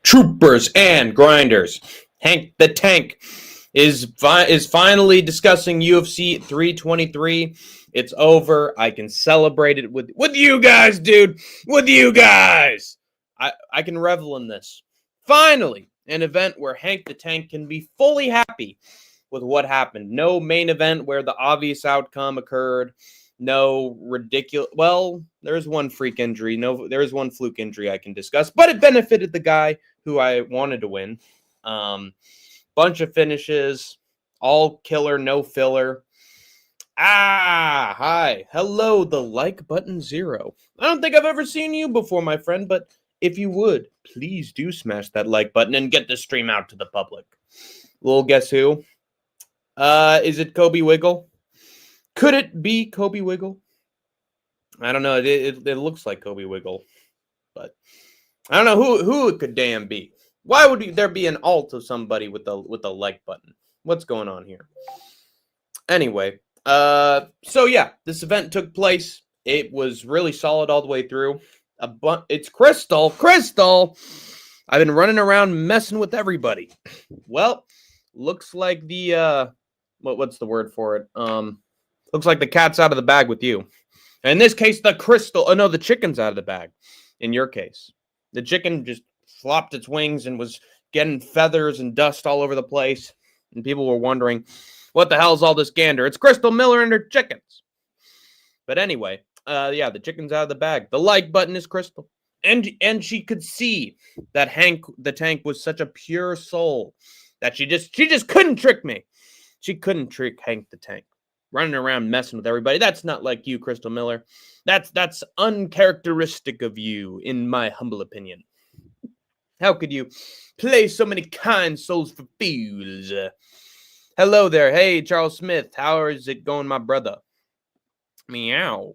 troopers and grinders. Hank the Tank is finally discussing UFC 323. It's over. I can celebrate it with you guys, dude. With you guys. I can revel in this. Finally, an event where Hank the Tank can be fully happy with what happened. No main event where the obvious outcome occurred. No ridiculous. Well, there's one freak injury. No, there is one fluke injury I can discuss, but it benefited the guy who I wanted to win. Bunch of finishes, all killer, no filler. Hi. Hello, the like button 0. I don't think I've ever seen you before, my friend, but if you would, please do smash that like button and get this stream out to the public. Little guess who? Is it Kobe Wiggle? Could it be Kobe Wiggle? I don't know. It looks like Kobe Wiggle, but I don't know who it could damn be. Why would there be an alt of somebody with the like button? What's going on here? Anyway, so yeah, this event took place. It was really solid all the way through. It's Crystal. I've been running around messing with everybody. Well, looks like the what's the word for it? Looks like the cat's out of the bag with you. And in this case, the chicken's out of the bag. In your case, the chicken just flopped its wings and was getting feathers and dust all over the place. And people were wondering, what the hell is all this gander? It's Crystal Miller and her chickens. But anyway, yeah, the chicken's out of the bag. The like button is Crystal. And she could see that Hank the Tank was such a pure soul that she just couldn't trick me. She couldn't trick Hank the Tank. Running around messing with everybody. That's not like you, Crystal Miller. That's uncharacteristic of you, in my humble opinion. How could you play so many kind souls for fools? Hello there. Hey, Charles Smith. How is it going, my brother? Meow.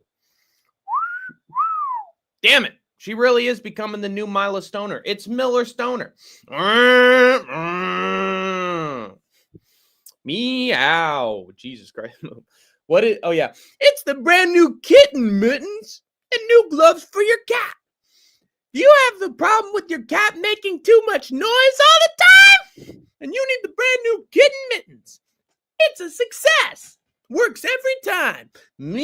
Damn it. She really is becoming the new Mila Stoner. It's Miller Stoner. Meow. Jesus Christ. Oh yeah. It's the brand new kitten mittens and new gloves for your cat. You have the problem with your cat making too much noise all the time, and you need the brand new kitten mittens. It's a success. Works every time. Meow.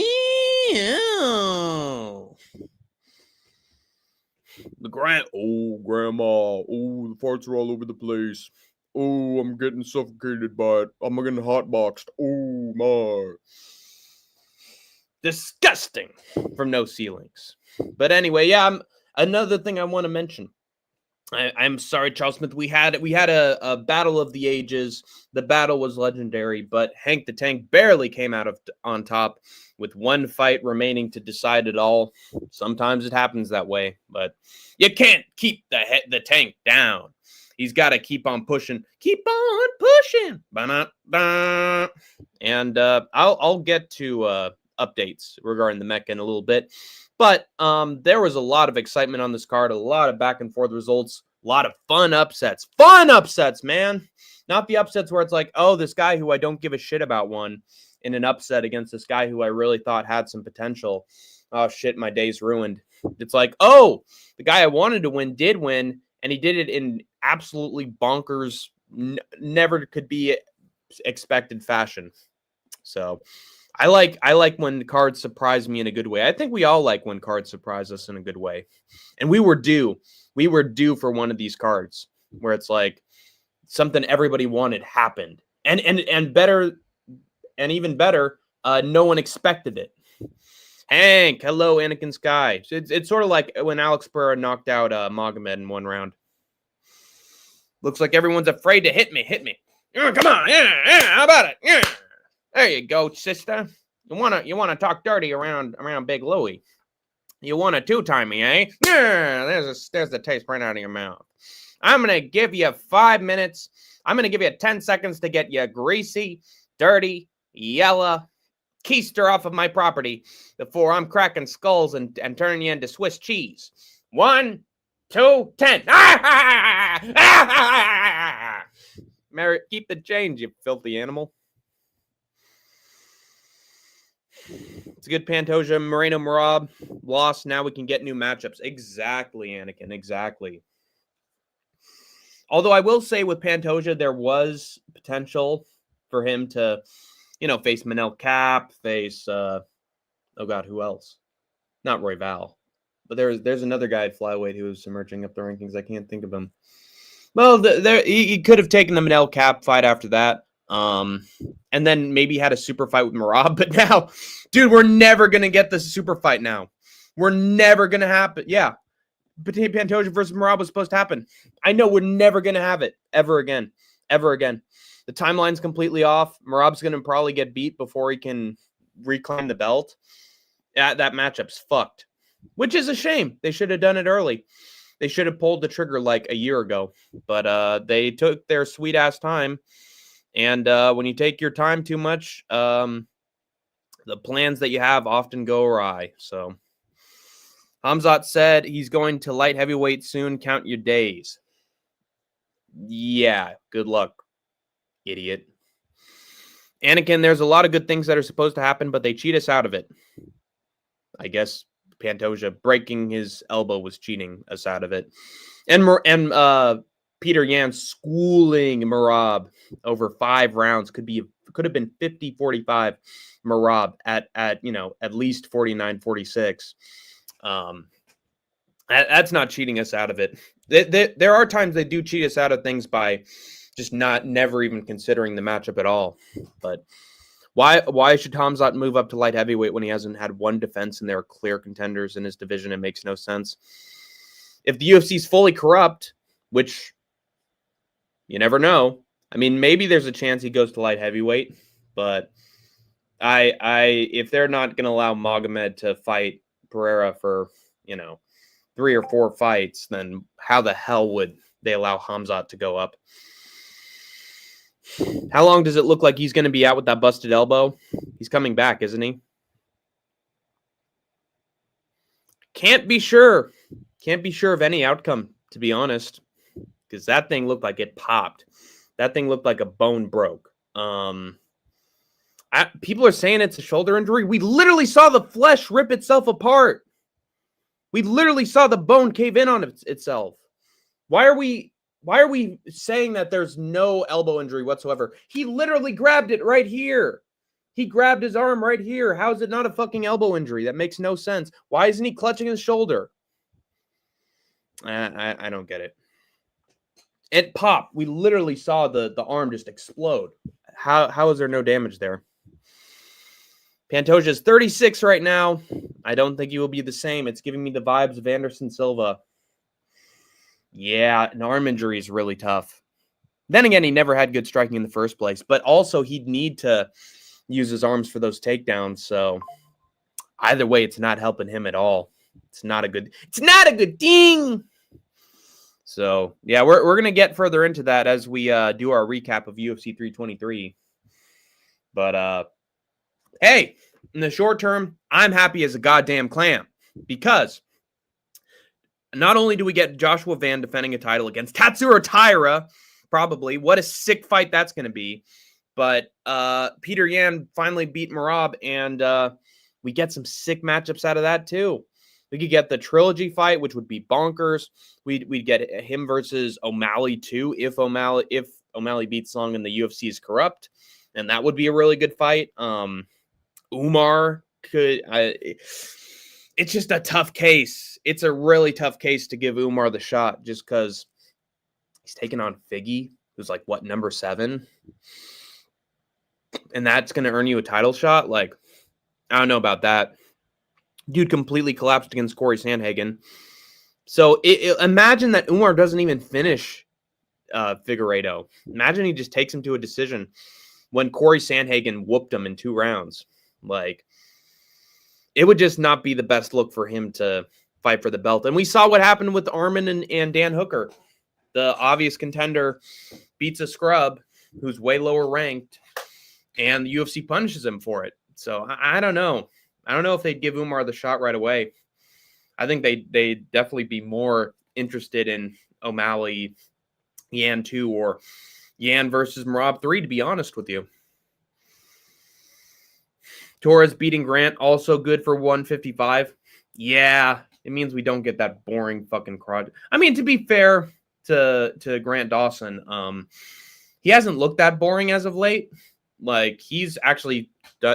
Grandma. Oh, the farts are all over the place. Oh, I'm getting suffocated by it. I'm getting hotboxed. Oh, my. Disgusting from no ceilings. But anyway, yeah, another thing I want to mention. I'm sorry, Charles Smith. We had a battle of the ages. The battle was legendary, but Hank the Tank barely came out on top with one fight remaining to decide it all. Sometimes it happens that way, but you can't keep the tank down. He's got to keep on pushing. Keep on pushing. Ba-na-ba. And I'll get to updates regarding the Mecca in a little bit. But there was a lot of excitement on this card, a lot of back and forth results, a lot of fun upsets. Fun upsets, man. Not the upsets where it's like, oh, this guy who I don't give a shit about won in an upset against this guy who I really thought had some potential. Oh, shit, my day's ruined. It's like, oh, the guy I wanted to win did win, and he did it in absolutely bonkers, never could be expected fashion. So I like when cards surprise me in a good way. I think we all like when cards surprise us in a good way. And we were due for one of these cards where it's like something everybody wanted happened. And better, and even better, no one expected it. Hank, hello, Anakin Sky. It's sort of like when Alex Pereira knocked out Magomed in one round. Looks like everyone's afraid to hit me. Oh, come on, yeah, how about it? Yeah. There you go, sister. You wanna talk dirty around Big Louie. You wanna two-time me, eh? Yeah, there's the taste right out of your mouth. I'm gonna give you 5 minutes. I'm gonna give you 10 seconds to get you greasy, dirty, yellow keister off of my property before I'm cracking skulls and turning you into Swiss cheese. 1, 2, 10. Mary, keep the change, you filthy animal. It's a good Pantoja. Merab lost. Now we can get new matchups. Exactly, Anakin. Exactly. Although I will say with Pantoja, there was potential for him to, face Manel Cap, face, oh God, who else? Not Roy Val. But there's another guy at flyweight who was emerging up the rankings. I can't think of him. Well, he could have taken the Manel Cap fight after that. And then maybe had a super fight with Merab. But now, dude, we're never going to get the super fight now. We're never going to happen. Yeah. Pantoja versus Merab was supposed to happen. I know we're never going to have it ever again. Ever again. The timeline's completely off. Merab's going to probably get beat before he can reclaim the belt. That matchup's fucked. Which is a shame. They should have done it early. They should have pulled the trigger like a year ago. But they took their sweet-ass time. And when you take your time too much, the plans that you have often go awry. So Khamzat said he's going to light heavyweight soon. Count your days. Yeah, good luck, idiot. Anakin, there's a lot of good things that are supposed to happen, but they cheat us out of it. I guess Pantoja breaking his elbow was cheating us out of it. And Peter Yan schooling Merab over 5 rounds could have been 50-45 Merab at least 49-46. That's not cheating us out of it. There are times they do cheat us out of things by just never even considering the matchup at all. But why should Khamzat move up to light heavyweight when he hasn't had one defense and there are clear contenders in his division? It makes no sense. If the UFC is fully corrupt, which you never know. I mean, maybe there's a chance he goes to light heavyweight, but if they're not going to allow Magomed to fight Pereira for, 3 or 4 fights, then how the hell would they allow Khamzat to go up? How long does it look like he's going to be out with that busted elbow? He's coming back, isn't he? Can't be sure. Can't be sure of any outcome, to be honest, because that thing looked like it popped. That thing looked like a bone broke. People are saying it's a shoulder injury. We literally saw the flesh rip itself apart. We literally saw the bone cave in on itself. Why are we saying that there's no elbow injury whatsoever? He literally grabbed it right here. He grabbed his arm right here. How is it not a fucking elbow injury? That makes no sense. Why isn't he clutching his shoulder? I don't get it. It popped. We literally saw the arm just explode. How is there no damage there? Pantoja is 36 right now. I don't think he will be the same. It's giving me the vibes of Anderson Silva. Yeah, an arm injury is really tough. Then again, he never had good striking in the first place, but also he'd need to use his arms for those takedowns. So either way, it's not helping him at all. It's not a good thing. So yeah, we're gonna get further into that as we do our recap of UFC 323. But hey, in the short term, I'm happy as a goddamn clam because not only do we get Joshua Van defending a title against Tatsuro Taira, probably, what a sick fight that's going to be, but Peter Yan finally beat Merab, and we get some sick matchups out of that too. We could get the trilogy fight, which would be bonkers. We'd get him versus O'Malley too, if O'Malley beats Long and the UFC is corrupt, and that would be a really good fight. Umar could. It's just a tough case. It's a really tough case to give Umar the shot just because he's taking on Figgy, who's like, what, number 7? And that's going to earn you a title shot? Like, I don't know about that. Dude completely collapsed against Corey Sandhagen. So imagine that Umar doesn't even finish Figueiredo. Imagine he just takes him to a decision when Corey Sandhagen whooped him in 2 rounds. Like, it would just not be the best look for him to fight for the belt. And we saw what happened with Armin and Dan Hooker. The obvious contender beats a scrub who's way lower ranked, and the UFC punishes him for it. So I don't know. I don't know if they'd give Umar the shot right away. I think they'd definitely be more interested in O'Malley, Yan 2, or Yan versus Merab 3, to be honest with you. Torres beating Grant, also good for 155. Yeah, it means we don't get that boring fucking crowd. I mean, to be fair, to Grant Dawson. He hasn't looked that boring as of late. Like, he's actually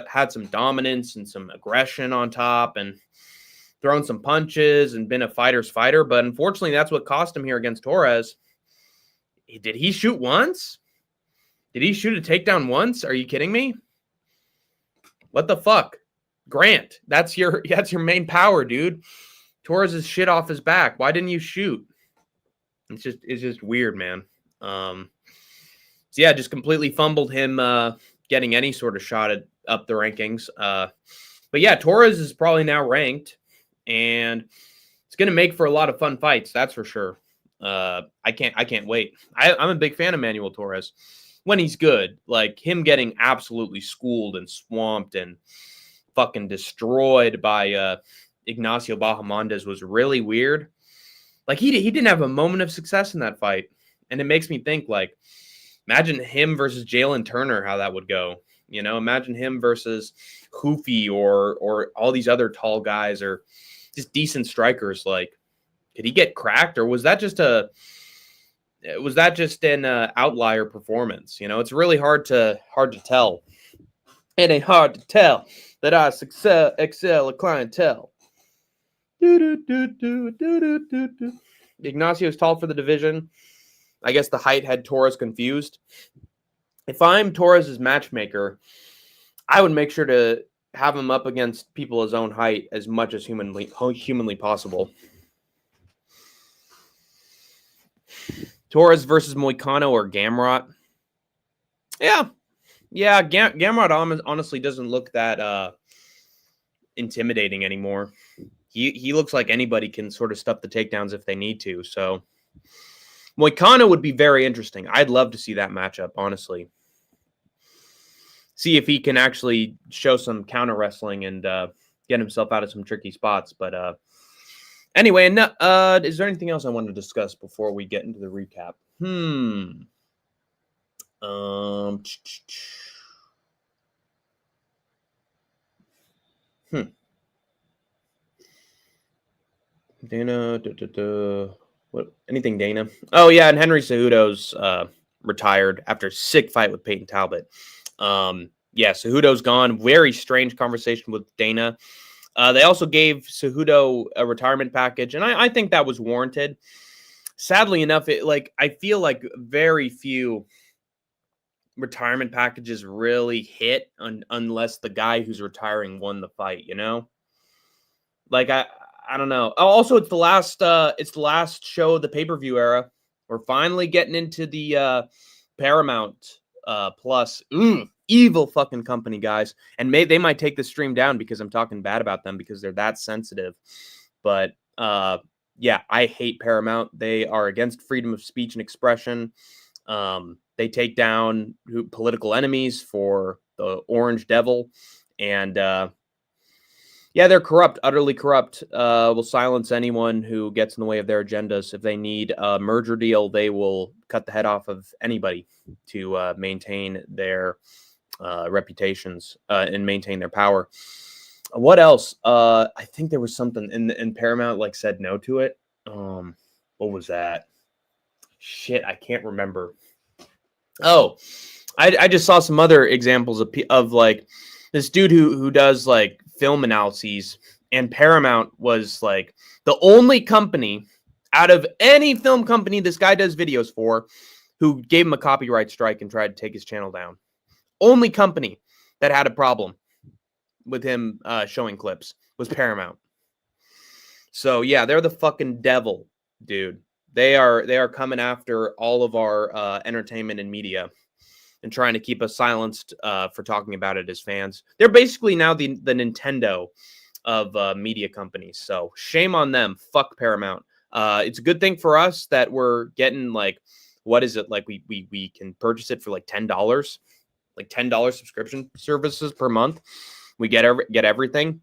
had some dominance and some aggression on top and thrown some punches and been a fighter's fighter. But unfortunately, that's what cost him here against Torres. Did he shoot once? Did he shoot a takedown once? Are you kidding me? What the fuck? Grant, that's your main power, dude. Torres is shit off his back. Why didn't you shoot? It's just weird, man. So yeah, just completely fumbled him getting any sort of shot at up the rankings. But yeah, Torres is probably now ranked, and it's gonna make for a lot of fun fights, that's for sure. I can't wait. I'm a big fan of Manuel Torres when he's good. Like, him getting absolutely schooled and swamped and fucking destroyed by Ignacio Bahamondes was really weird. Like, he didn't have a moment of success in that fight. And it makes me think, like, imagine him versus Jalen Turner, how that would go. You know, imagine him versus Hoofy or all these other tall guys or just decent strikers. Like, could he get cracked, or was that just an outlier performance? You know, it's really hard to tell. It ain't hard to tell that I excel a clientele. Ignacio's tall for the division. I guess the height had Torres confused. If I'm Torres' matchmaker, I would make sure to have him up against people his own height as much as humanly possible. Torres versus Moicano or Gamrot. Yeah, Gamrot honestly doesn't look that intimidating anymore. He looks like anybody can sort of stuff the takedowns if they need to. So Moicano would be very interesting. I'd love to see that matchup, honestly. See if he can actually show some counter wrestling and get himself out of some tricky spots. But anyway, is there anything else I want to discuss before we get into the recap? Dana, what? Anything Dana? Oh yeah, and Henry Cejudo's retired after a sick fight with Peyton Talbot. Yeah, Cejudo's gone. Very strange conversation with Dana. They also gave Cejudo a retirement package, and I think that was warranted. Sadly enough, I feel like very few retirement packages really hit unless the guy who's retiring won the fight. You know, like I don't know. Also, it's the last show of the pay-per-view era. We're finally getting into the Paramount Plus. Evil fucking company, guys. And they might take the stream down because I'm talking bad about them because they're that sensitive. But yeah, I hate Paramount. They are against freedom of speech and expression. They take down political enemies for the Orange Devil. And yeah, they're corrupt, utterly corrupt. Will silence anyone who gets in the way of their agendas. If they need a merger deal, they will cut the head off of anybody to maintain their reputations and maintain their power. What else? I think there was something in Paramount said no to it. What was that? Shit, I can't remember. Oh, I just saw some other examples of this dude who does film analyses, and Paramount was the only company out of any film company this guy does videos for who gave him a copyright strike and tried to take his channel down. Only company that had a problem with him showing clips was Paramount. So yeah, they're the fucking devil, dude. They are coming after all of our entertainment and media and trying to keep us silenced for talking about it as fans. They're basically now the Nintendo of media companies. So shame on them. Fuck Paramount. It's a good thing for us that we're getting what is it? We can purchase it for $10, $10 subscription services per month. We get everything.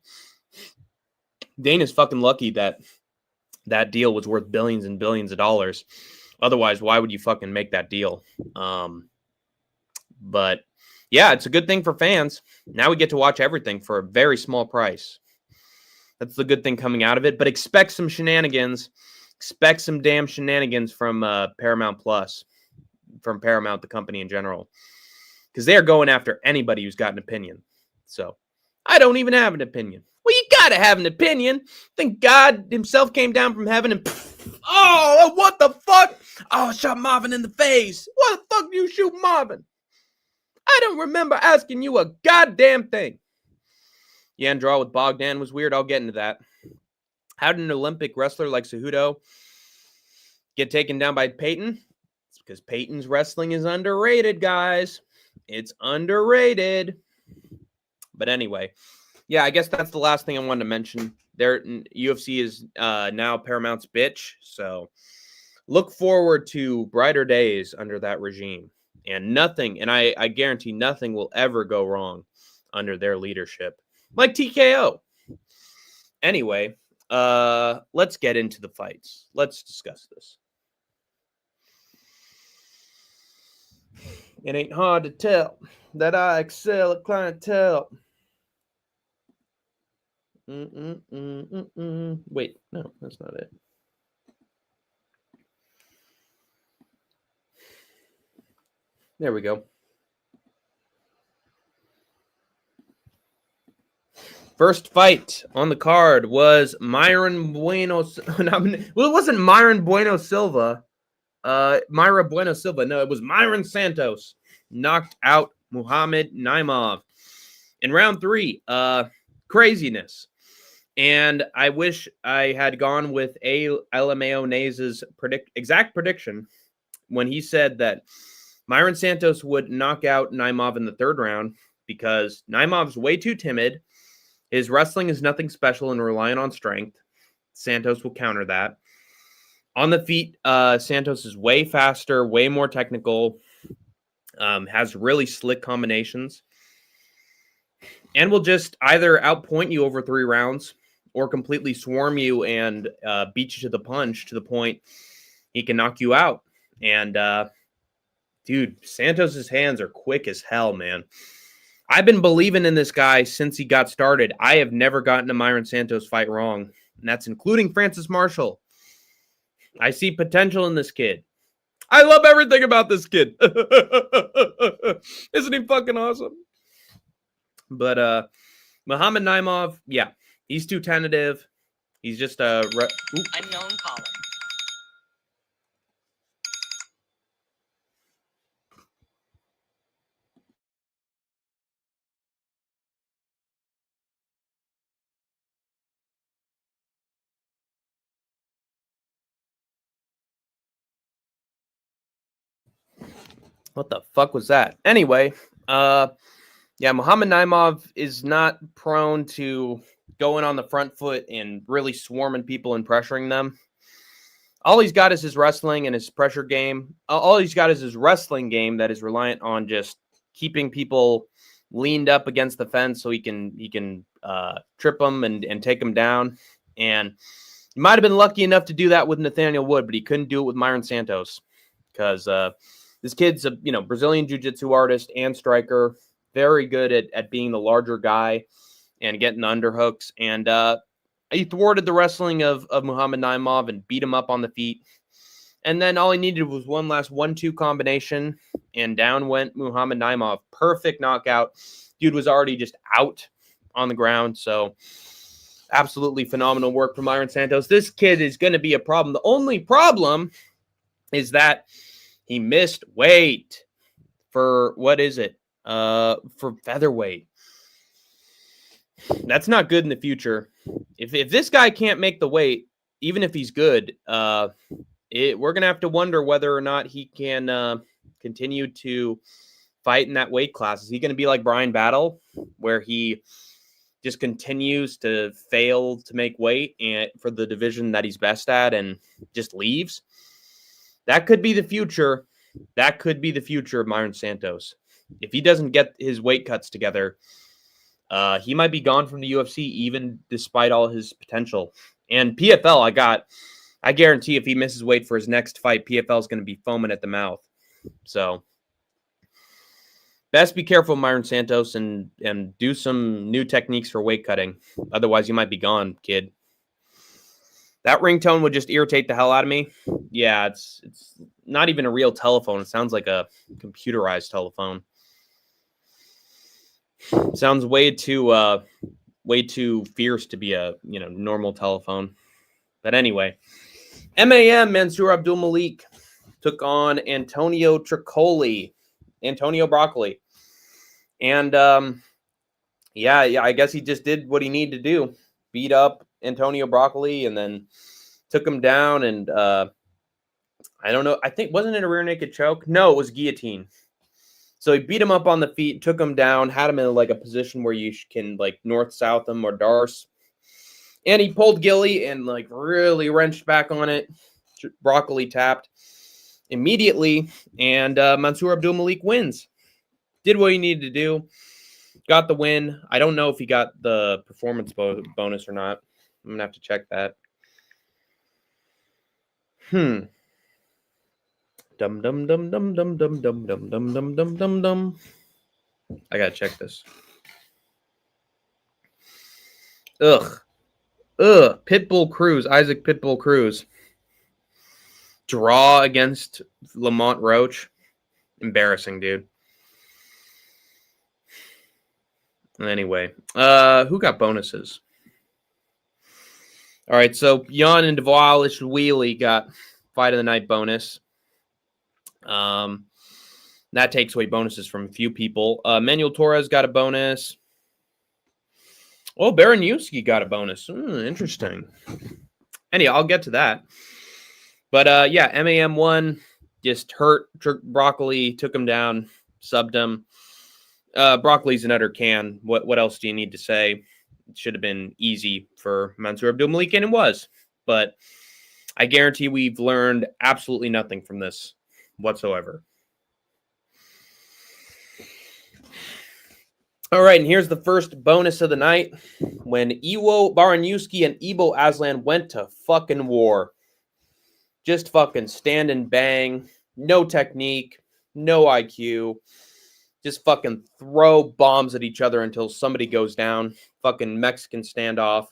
Dana's fucking lucky that deal was worth billions and billions of dollars. Otherwise, why would you fucking make that deal? But yeah, it's a good thing for fans. Now we get to watch everything for a very small price. That's the good thing coming out of it. But expect some shenanigans. expect some damn shenanigans from Paramount Plus, from Paramount, the company in general, because they're going after anybody who's got an opinion. So I don't even have an opinion. Well, you gotta have an opinion. Think God himself came down from heaven and oh, what the fuck? Oh, I shot Marvin in the face. What the fuck do you shoot Marvin? I don't remember asking you a goddamn thing. Yan draw with Bogdan was weird. I'll get into that. How did an Olympic wrestler like Cejudo get taken down by Peyton? It's because Peyton's wrestling is underrated, guys. It's underrated. But anyway, yeah, I guess that's the last thing I wanted to mention. UFC is now Paramount's bitch, so look forward to brighter days under that regime. And nothing, and I guarantee nothing will ever go wrong under their leadership. Like TKO. Anyway, let's get into the fights. Let's discuss this. It ain't hard to tell that I excel at clientele. Wait, no, that's not it. There we go. First fight on the card was Myron Bueno. Well, it wasn't Myron Bueno Silva. Myra Bueno Silva. No, it was Myron Santos. Knocked out Muhammad Naimov. In round 3, craziness. And I wish I had gone with LMAO Naze's exact prediction when he said that Myron Santos would knock out Naimov in the 3rd round because Naimov's way too timid. His wrestling is nothing special and reliant on strength. Santos will counter that. On the feet, Santos is way faster, way more technical, has really slick combinations, and will just either outpoint you over 3 rounds or completely swarm you and beat you to the punch to the point he can knock you out. And, dude, Santos's hands are quick as hell, man. I've been believing in this guy since he got started. I have never gotten a Myron Santos fight wrong, and that's including Francis Marshall. I see potential in this kid. I love everything about this kid. Isn't he fucking awesome? But Muhammad Naimov, yeah, he's too tentative. He's just a unknown caller. What the fuck was that? Anyway, yeah, Muhammad Naimov is not prone to going on the front foot and really swarming people and pressuring them. All he's got is his wrestling and his pressure game. All he's got is his wrestling game that is reliant on just keeping people leaned up against the fence so he can trip them and take them down. And he might have been lucky enough to do that with Nathaniel Wood, but he couldn't do it with Myron Santos because this kid's a Brazilian jiu-jitsu artist and striker, very good at being the larger guy and getting the underhooks. And he thwarted the wrestling of Muhammad Naimov and beat him up on the feet. And then all he needed was one last 1-2 combination, and down went Muhammad Naimov. Perfect knockout. Dude was already just out on the ground. So absolutely phenomenal work from Myron Santos. This kid is going to be a problem. The only problem is that he missed weight for, what is it? For featherweight. That's not good in the future. If this guy can't make the weight, even if he's good, we're going to have to wonder whether or not he can continue to fight in that weight class. Is he going to be like Brian Battle, where he just continues to fail to make weight and for the division that he's best at and just leaves? That could be the future. That could be the future of Myron Santos. If he doesn't get his weight cuts together, he might be gone from the UFC, even despite all his potential. And PFL, I guarantee if he misses weight for his next fight, PFL is going to be foaming at the mouth. So best be careful, Myron Santos, and do some new techniques for weight cutting. Otherwise, you might be gone, kid. That ringtone would just irritate the hell out of me. Yeah, it's not even a real telephone. It sounds like a computerized telephone. It sounds way too fierce to be a normal telephone. But anyway, MAM Mansour Abdul Malik took on Antonio Broccoli, and yeah, I guess he just did what he needed to do, beat up Antonio Broccoli, and then took him down. And I don't know. I think, wasn't it a rear naked choke? No, it was guillotine. So he beat him up on the feet, took him down, had him in like a position where you can like north, south him or darce. And he pulled Gilly and like really wrenched back on it. Broccoli tapped immediately, and Mansour Abdul Malik wins. Did what he needed to do. Got the win. I don't know if he got the performance bonus or not. I'm going to have to check that. Dum dum dum dum dum dum dum dum dum dum dum dum dum. I gotta check this. Ugh. Pitbull Cruz, Isaac Pitbull Cruz. Draw against Lamont Roach. Embarrassing, dude. Anyway, who got bonuses? All right, so Jan and Dvalishvili Wheelie got Fight of the Night bonus. That takes away bonuses from a few people. Manuel Torres got a bonus. Oh, Baranowski got a bonus. Interesting. Anyway, I'll get to that. But yeah, MAM won. Just hurt Broccoli, took him down, subbed him. Broccoli's an utter can. What else do you need to say? It should have been easy for Mansour Abdul Malik, and it was. But I guarantee we've learned absolutely nothing from this whatsoever. All right, and here's the first bonus of the night. When Iwo Baranowski and Ibo Aslan went to fucking war. Just fucking stand and bang. No technique. No IQ. Just fucking throw bombs at each other until somebody goes down. Fucking Mexican standoff.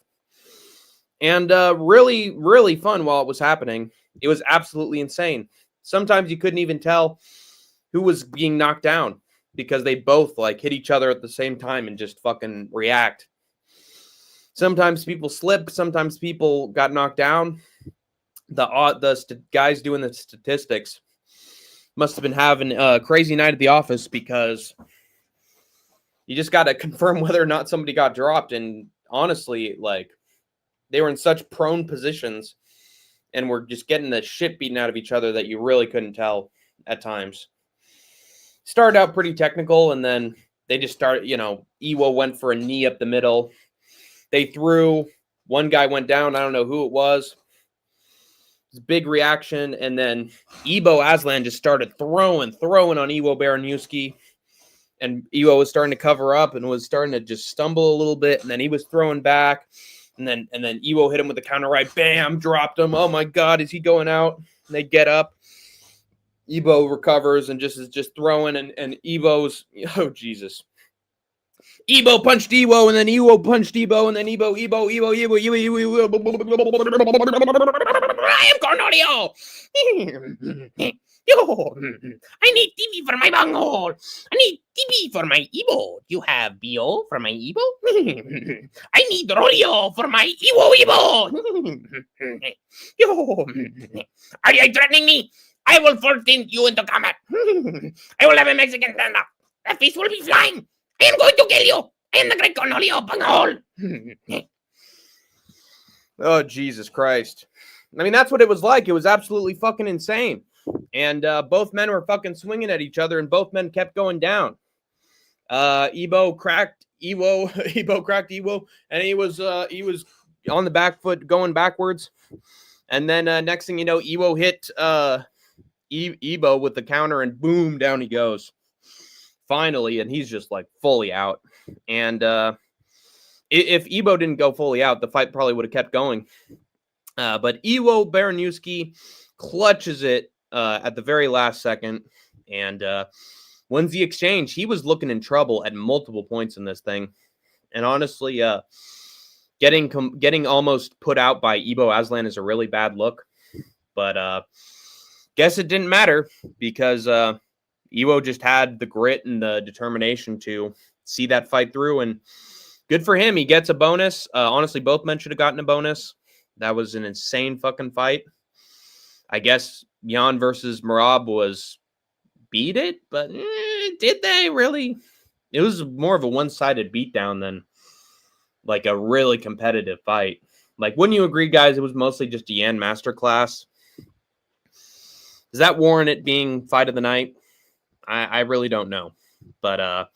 And really, really fun while it was happening. It was absolutely insane. Sometimes you couldn't even tell who was being knocked down because they both like hit each other at the same time and just fucking react. Sometimes people slipped. Sometimes people got knocked down. The guys doing the statistics must have been having a crazy night at the office because you just got to confirm whether or not somebody got dropped. And honestly, like, they were in such prone positions and were just getting the shit beaten out of each other that you really couldn't tell at times. Started out pretty technical, and then they just started, Iwo went for a knee up the middle. They threw. One guy went down. I don't know who it was. It was a big reaction, and then Ibo Aslan just started throwing on Iwo Baranowski, and Iwo was starting to cover up and was starting to just stumble a little bit, and then he was throwing back, and then Iwo hit him with the counter right, bam, dropped him. Oh my God, is he going out? And they get up. Ibo recovers and is just throwing, and Ibo's, oh Jesus. Ibo punched Iwo, and then Iwo punched Ibo, and then Ibo. I am Cornelio. Yo, I need TV for my bunghole. I need TV for my Ibo. You have BO for my Ibo? I need rodeo for my Ibo. Yo, are you threatening me? I will 14 you into combat. I will have a Mexican stand-up. The fish will be flying. I am going to kill you. I am the great Cornelio bunghole. Oh, Jesus Christ. I mean, that's what it was like. It was absolutely fucking insane. And both men were fucking swinging at each other, and both men kept going down. Ibo cracked Iwo. Ibo cracked Iwo, and he was on the back foot going backwards. And then next thing you know, Iwo hit Ibo with the counter, and boom, down he goes. Finally, and he's just like fully out. And if Ibo didn't go fully out, the fight probably would have kept going. But Iwo Baranowski clutches it at the very last second and wins the exchange. He was looking in trouble at multiple points in this thing. And honestly, Getting almost put out by Ibo Aslan is a really bad look. But guess it didn't matter because Iwo just had the grit and the determination to see that fight through, and good for him. He gets a bonus. Honestly, both men should have gotten a bonus. That was an insane fucking fight. I guess Jan versus Merab was beat it, but did they really? It was more of a one-sided beatdown than like a really competitive fight. Like, wouldn't you agree, guys? It was mostly just a Yan masterclass. Does that warrant it being fight of the night? I really don't know. But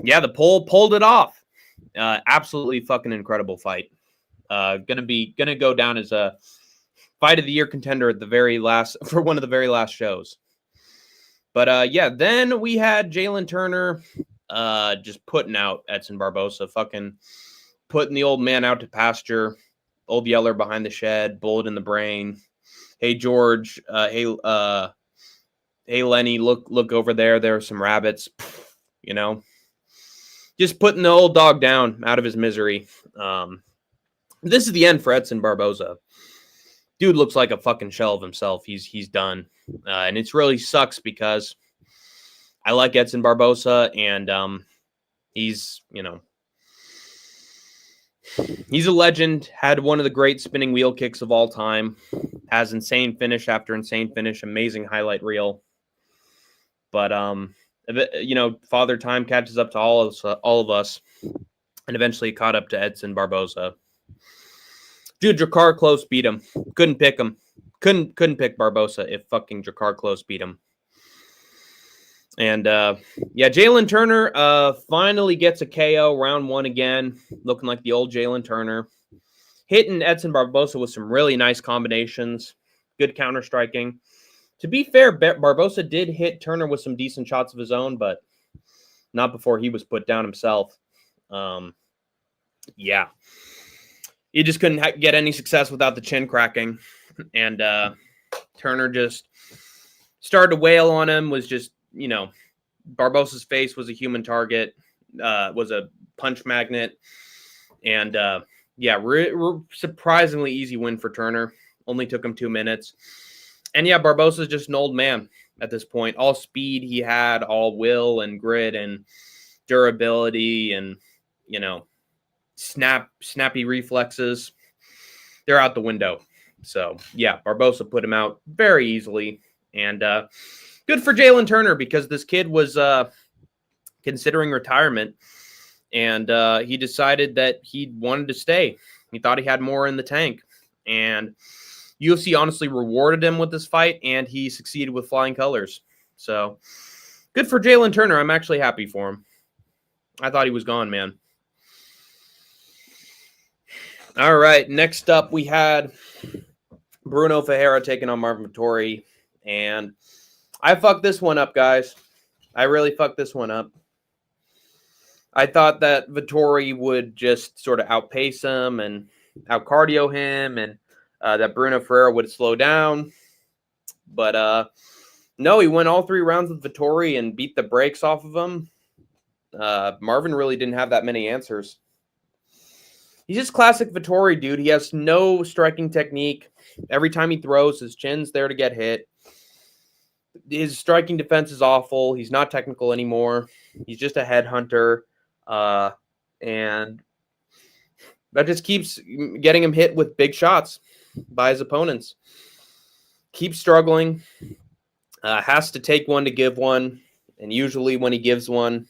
yeah, the poll pulled it off. Absolutely fucking incredible fight. Gonna go down as a fight of the year contender at the very last for one of the very last shows. But yeah, then we had Jalen Turner just putting out Edson Barbosa, fucking putting the old man out to pasture. Old Yeller behind the shed, bullet in the brain. Hey George, hey Lenny, look over there. There are some rabbits, you know. Just putting the old dog down out of his misery. This is the end for Edson Barbosa. Dude looks like a fucking shell of himself. He's done. And it really sucks because I like Edson Barbosa, and he's, you know, he's a legend. Had one of the great spinning wheel kicks of all time. Has insane finish after insane finish. Amazing highlight reel. But you know, Father Time catches up to all of us, and eventually caught up to Edson Barbosa. Dude, Drakkar Close beat him. Couldn't pick him. Couldn't pick Barbosa if fucking Drakkar Close beat him. And yeah, Jalen Turner finally gets a KO round one again, looking like the old Jalen Turner. Hitting Edson Barbosa with some really nice combinations. Good counter striking. To be fair, Barbosa did hit Turner with some decent shots of his own, but not before he was put down himself. Yeah. He just couldn't get any success without the chin cracking. And Turner just started to wail on him, was just, you know, Barbosa's face was a human target, was a punch magnet. And yeah, surprisingly easy win for Turner. Only took him 2 minutes. And yeah, Barbosa's just an old man at this point. All speed he had, all will and grit and durability and, you know, snappy reflexes. They're out the window. So yeah, Barbosa put him out very easily. And good for Jalen Turner because this kid was considering retirement. And he decided that he wanted to stay. He thought he had more in the tank. And UFC honestly rewarded him with this fight, and he succeeded with flying colors. So good for Jalen Turner. I'm actually happy for him. I thought he was gone, man. All right, next up we had Bruno Ferreira taking on Marvin Vettori, and I fucked this one up, guys. I really fucked this one up. I thought that Vettori would just sort of outpace him and out-cardio him, and that Bruno Ferreira would slow down. But no, he went all 3 rounds with Vettori and beat the brakes off of him. Marvin really didn't have that many answers. He's just classic Vettori, dude. He has no striking technique. Every time he throws, his chin's there to get hit. His striking defense is awful. He's not technical anymore. He's just a headhunter. And that just keeps getting him hit with big shots by his opponents. Keeps struggling. Has to take one to give one. And usually when he gives one,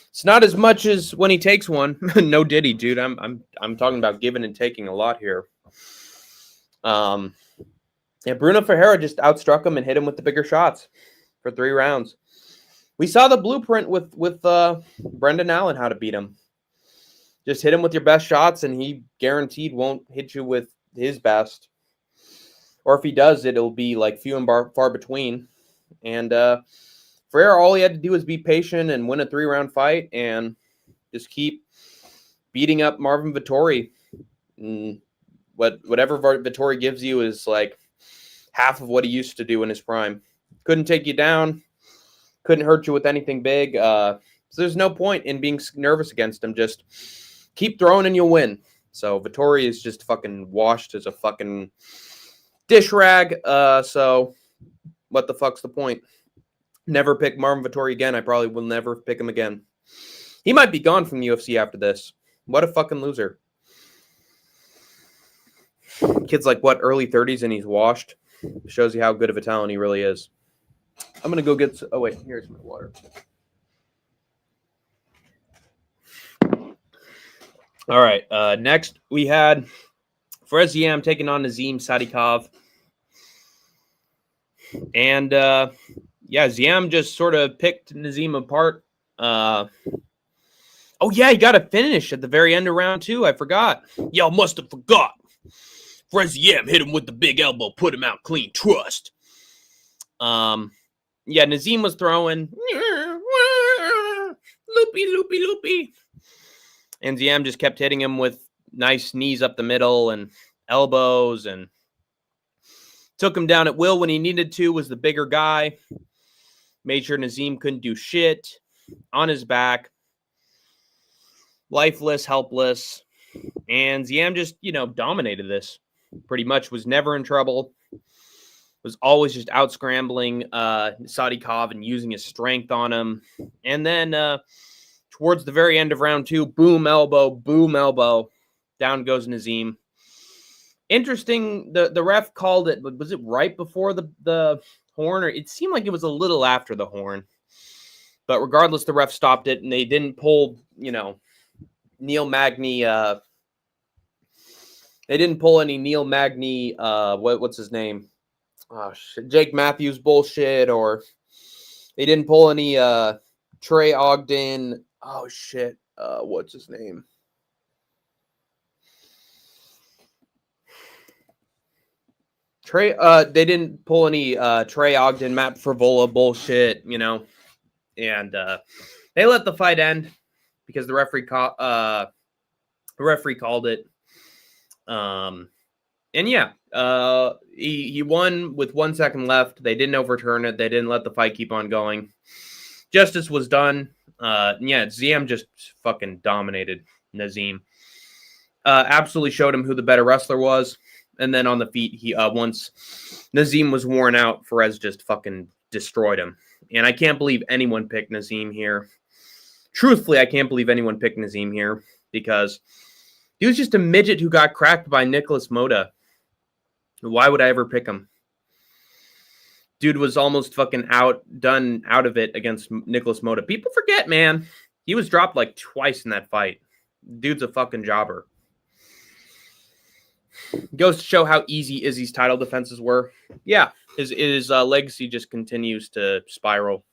it's not as much as when he takes one. No diddy, dude. I'm talking about giving and taking a lot here. Yeah, Bruno Ferreira just outstruck him and hit him with the bigger shots for 3 rounds. We saw the blueprint with Brendan Allen how to beat him. Just hit him with your best shots, and he guaranteed won't hit you with his best. Or if he does, it'll be like few and far between. And Ferreira, all he had to do was be patient and win a 3-round fight and just keep beating up Marvin Vettori. And whatever Vettori gives you is like half of what he used to do in his prime. Couldn't take you down. Couldn't hurt you with anything big. So there's no point in being nervous against him. Just keep throwing and you'll win. So Vettori is just fucking washed as a fucking dish rag. So what the fuck's the point? Never pick Marvin Vettori again. I probably will never pick him again. He might be gone from the UFC after this. What a fucking loser. Kid's like, what, early 30s and he's washed? Shows you how good of a talent he really is. I'm going to go get... Oh, wait. Here's my water. All right. Next, we had Fares Ziam taking on Nazim Sadikov. And, yeah, Ziam just sort of picked Nazim apart. Oh, yeah, he got a finish at the very end of round 2. I forgot. Y'all must have forgot. Fares Ziam hit him with the big elbow, put him out clean. Trust. Yeah, Nazim was throwing. Loopy, loopy, loopy. And Ziam just kept hitting him with nice knees up the middle and elbows and took him down at will when he needed to, was the bigger guy. Made sure Nazim couldn't do shit. On his back. Lifeless, helpless. And Ziam just, dominated this. Pretty much was never in trouble. Was always just out scrambling Sadikov and using his strength on him. And then towards the very end of round 2, boom, elbow. Down goes Nazim. Interesting, the ref called it, but was it right before the horn? Or it seemed like it was a little after the horn. But regardless, the ref stopped it, and they didn't pull, Neil Magny. They didn't pull any Neil Magny, what's his name? Oh, shit. Jake Matthews bullshit, or they didn't pull any Trey Ogden. Oh, shit. What's his name? They didn't pull any Trey Ogden, Matt Frivola bullshit, and they let the fight end because the referee called it. And yeah, he won with 1 second left. They didn't overturn it. They didn't let the fight keep on going. Justice was done. Yeah, Ziam just fucking dominated Nazim. Absolutely showed him who the better wrestler was. And then on the feet, he once Nazim was worn out, Fares just fucking destroyed him. And I can't believe anyone picked Nazim here. Truthfully, I can't believe anyone picked Nazim here because he was just a midget who got cracked by Nicholas Mota. Why would I ever pick him? Dude was almost fucking out of it against Nicholas Mota. People forget, man. He was dropped like twice in that fight. Dude's a fucking jobber. Goes to show how easy Izzy's title defenses were. Yeah, his legacy just continues to spiral.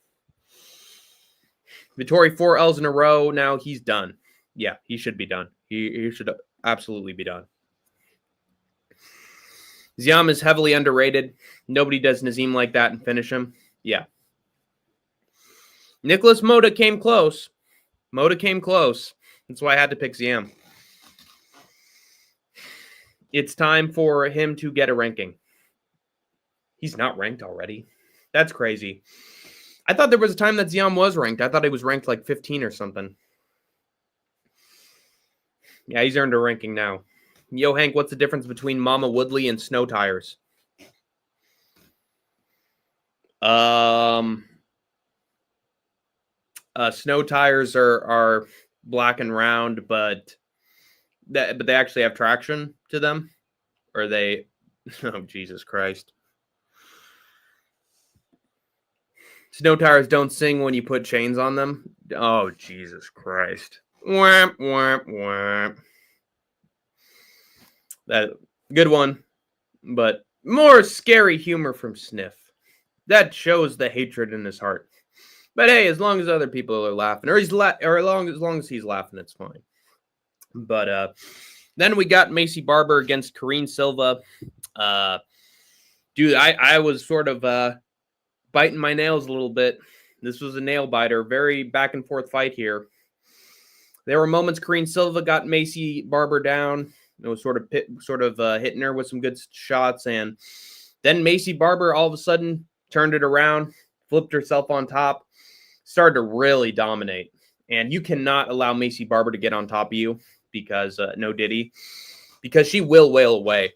Vettori 4 L's in a row. Now he's done. Yeah, he should be done. He should absolutely be done. Ziam is heavily underrated. Nobody does Nazim like that and finish him. Yeah. Nicholas Mota came close. That's why I had to pick Ziam. It's time for him to get a ranking. He's not ranked already. That's crazy. I thought there was a time that Ziam was ranked. I thought he was ranked like 15 or something. Yeah, he's earned a ranking now. Yo, Hank, what's the difference between Mama Woodley and snow tires? Snow tires are black and round, but they actually have traction to them. Or they... Oh, Jesus Christ. Snow tires don't sing when you put chains on them. Oh, Jesus Christ. Wham, wham, wham. That good one, but more scary humor from Sniff. That shows the hatred in his heart. But hey, as long as other people are laughing, or as long as he's laughing, it's fine. But then we got Macy Barber against Karine Silva. Dude, I was sort of biting my nails a little bit. This was a nail biter, very back and forth fight here. There were moments Karine Silva got Macy Barber down. It was sort of hitting her with some good shots, and then Macy Barber all of a sudden turned it around, flipped herself on top, started to really dominate. And you cannot allow Macy Barber to get on top of you because no Diddy, because she will wail away.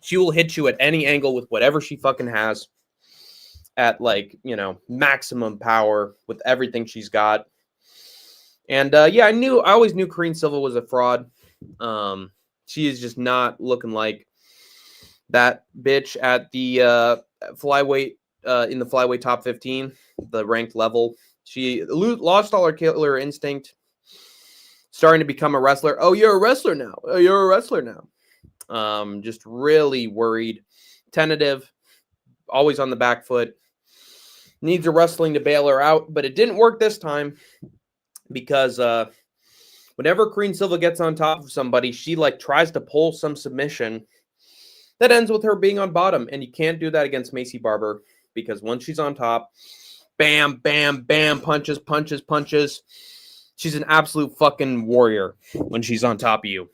She will hit you at any angle with whatever she fucking has at maximum power with everything she's got. And I always knew Karine Silva was a fraud. She is just not looking like that bitch at the flyweight in the flyweight top 15, the ranked level. She lost all her killer instinct, starting to become a wrestler. Oh, you're a wrestler now. Oh, you're a wrestler now. Just really worried, tentative, always on the back foot. Needs a wrestling to bail her out, but it didn't work this time because whenever Karine Silva gets on top of somebody, she tries to pull some submission that ends with her being on bottom, and you can't do that against Maycee Barber because once she's on top, bam, bam, bam, punches, punches, punches. She's an absolute fucking warrior when she's on top of you,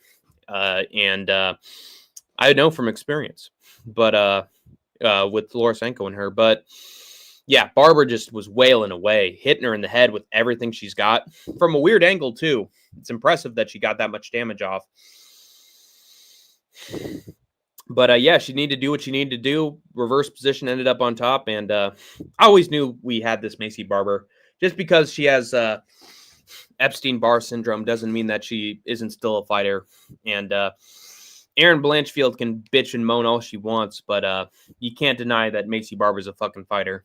and I know from experience, but with Lorisenko and her, but. Yeah, Barber just was wailing away, hitting her in the head with everything she's got from a weird angle, too. It's impressive that she got that much damage off. But, she needed to do what she needed to do. Reverse position, ended up on top. And I always knew we had this Maycee Barber. Just because she has Epstein-Barr syndrome doesn't mean that she isn't still a fighter. And Erin Blanchfield can bitch and moan all she wants, but you can't deny that Maycee Barber's a fucking fighter.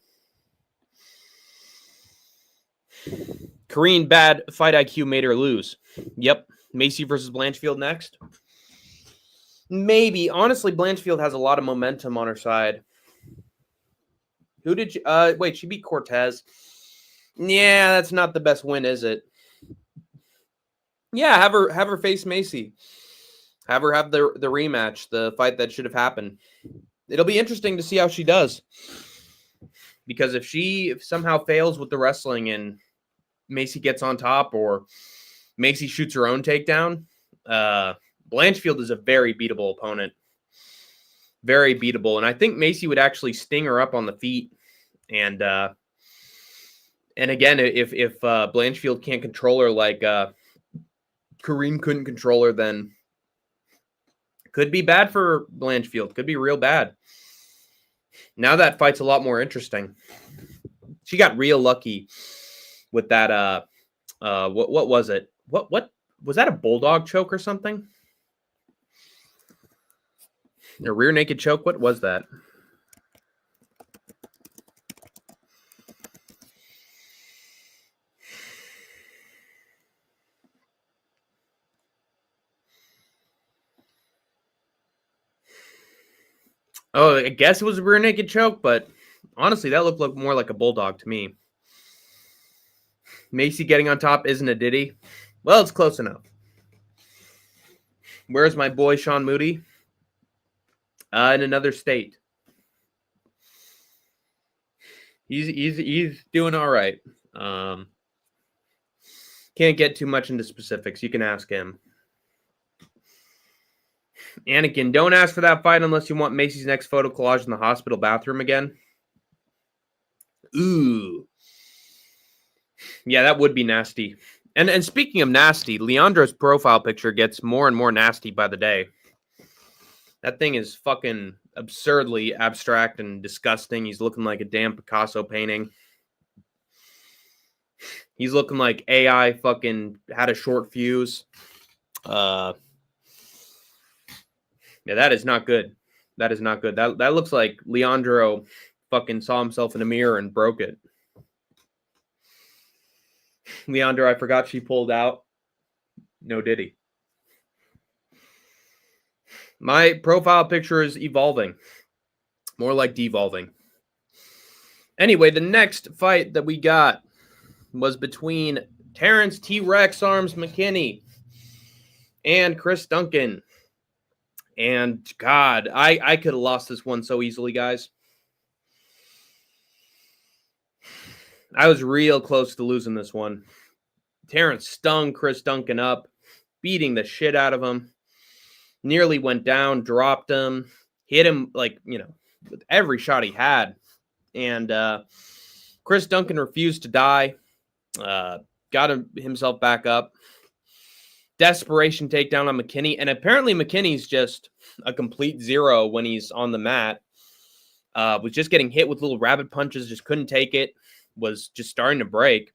Karine bad fight IQ made her lose. Yep. Maycee versus Blanchfield next. Maybe. Honestly, Blanchfield has a lot of momentum on her side. Who did you wait, she beat Cortez. Yeah, that's not the best win, is it? Yeah, have her face Maycee. Have her have the rematch, the fight that should have happened. It'll be interesting to see how she does. Because if she somehow fails with the wrestling and Maycee gets on top or Maycee shoots her own takedown, Blanchfield is a very beatable opponent. Very beatable. And I think Maycee would actually sting her up on the feet. And again, if Blanchfield can't control her like Karine couldn't control her, then could be bad for Blanchfield. Could be real bad. Now that fight's a lot more interesting. She got real lucky with that. What was it? What was that? A bulldog choke or something? A rear naked choke? What was that? Oh, I guess it was a rear naked choke, but honestly, that looked more like a bulldog to me. Maycee getting on top isn't a Diddy. Well, it's close enough. Where's my boy Sean Moody? In another state. He's doing all right. Can't get too much into specifics. You can ask him. Anakin, don't ask for that fight unless you want Maycee's next photo collage in the hospital bathroom again. Ooh. Yeah, that would be nasty. And speaking of nasty, Leandro's profile picture gets more and more nasty by the day. That thing is fucking absurdly abstract and disgusting. He's looking like a damn Picasso painting. He's looking like AI fucking had a short fuse. Yeah, that is not good. That is not good. That looks like Leandro fucking saw himself in a mirror and broke it. Leandro, I forgot she pulled out. No Diddy. My profile picture is evolving. More like devolving. Anyway, the next fight that we got was between Terrence T-Rex Arms McKinney and Chris Duncan. And God, I could have lost this one so easily, guys. I was real close to losing this one. Terrence stung Chris Duncan up, beating the shit out of him. Nearly went down, dropped him, hit him with every shot he had. And Chris Duncan refused to die, got himself back up. Desperation takedown on McKinney. And apparently McKinney's just a complete zero when he's on the mat. Was just getting hit with little rabbit punches, just couldn't take it, was just starting to break.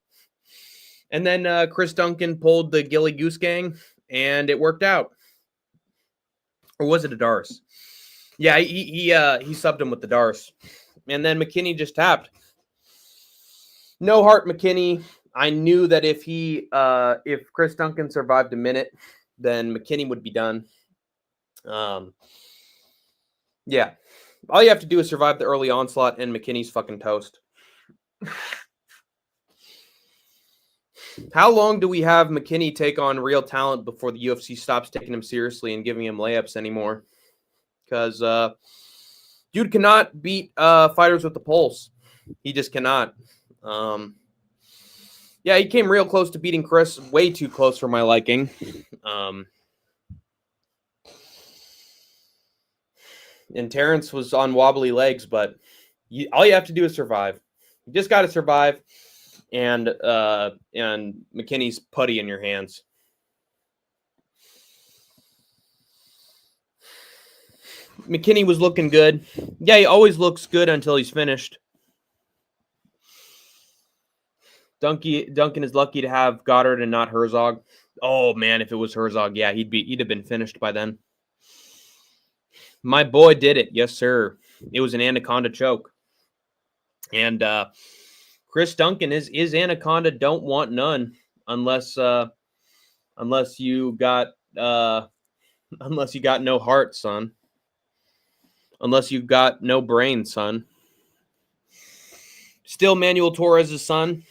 And then Chris Duncan pulled the Gilly Goose Gang, and it worked out. Or was it a Darce? Yeah, he subbed him with the Darce. And then McKinney just tapped. No heart McKinney. I knew that if Chris Duncan survived a minute, then McKinney would be done. Yeah. All you have to do is survive the early onslaught, and McKinney's fucking toast. How long do we have McKinney take on real talent before the UFC stops taking him seriously and giving him layups anymore? Because dude cannot beat fighters with the pulse. He just cannot. Yeah, he came real close to beating Chris. Way too close for my liking. And Terrence was on wobbly legs, but all you have to do is survive. You just got to survive, and McKinney's putty in your hands. McKinney was looking good. Yeah, he always looks good until he's finished. Duncan is lucky to have Goddard and not Herzog. Oh man, if it was Herzog, yeah, he'd have been finished by then. My boy did it. Yes, sir. It was an anaconda choke. And Chris Duncan is anaconda don't want none unless you got no heart, son. Unless you got no brain, son. Still Manuel Torres' son?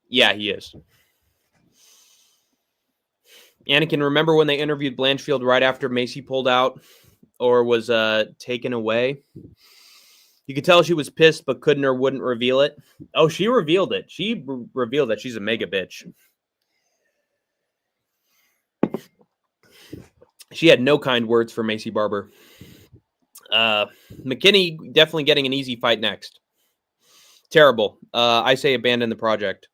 Yeah, he is. Anakin, remember when they interviewed Blanchfield right after Macy pulled out or was taken away? You could tell she was pissed, but couldn't or wouldn't reveal it. Oh, she revealed it. She revealed that she's a mega bitch. She had no kind words for Macy Barber. McKinney definitely getting an easy fight next. Terrible. I say abandon the project.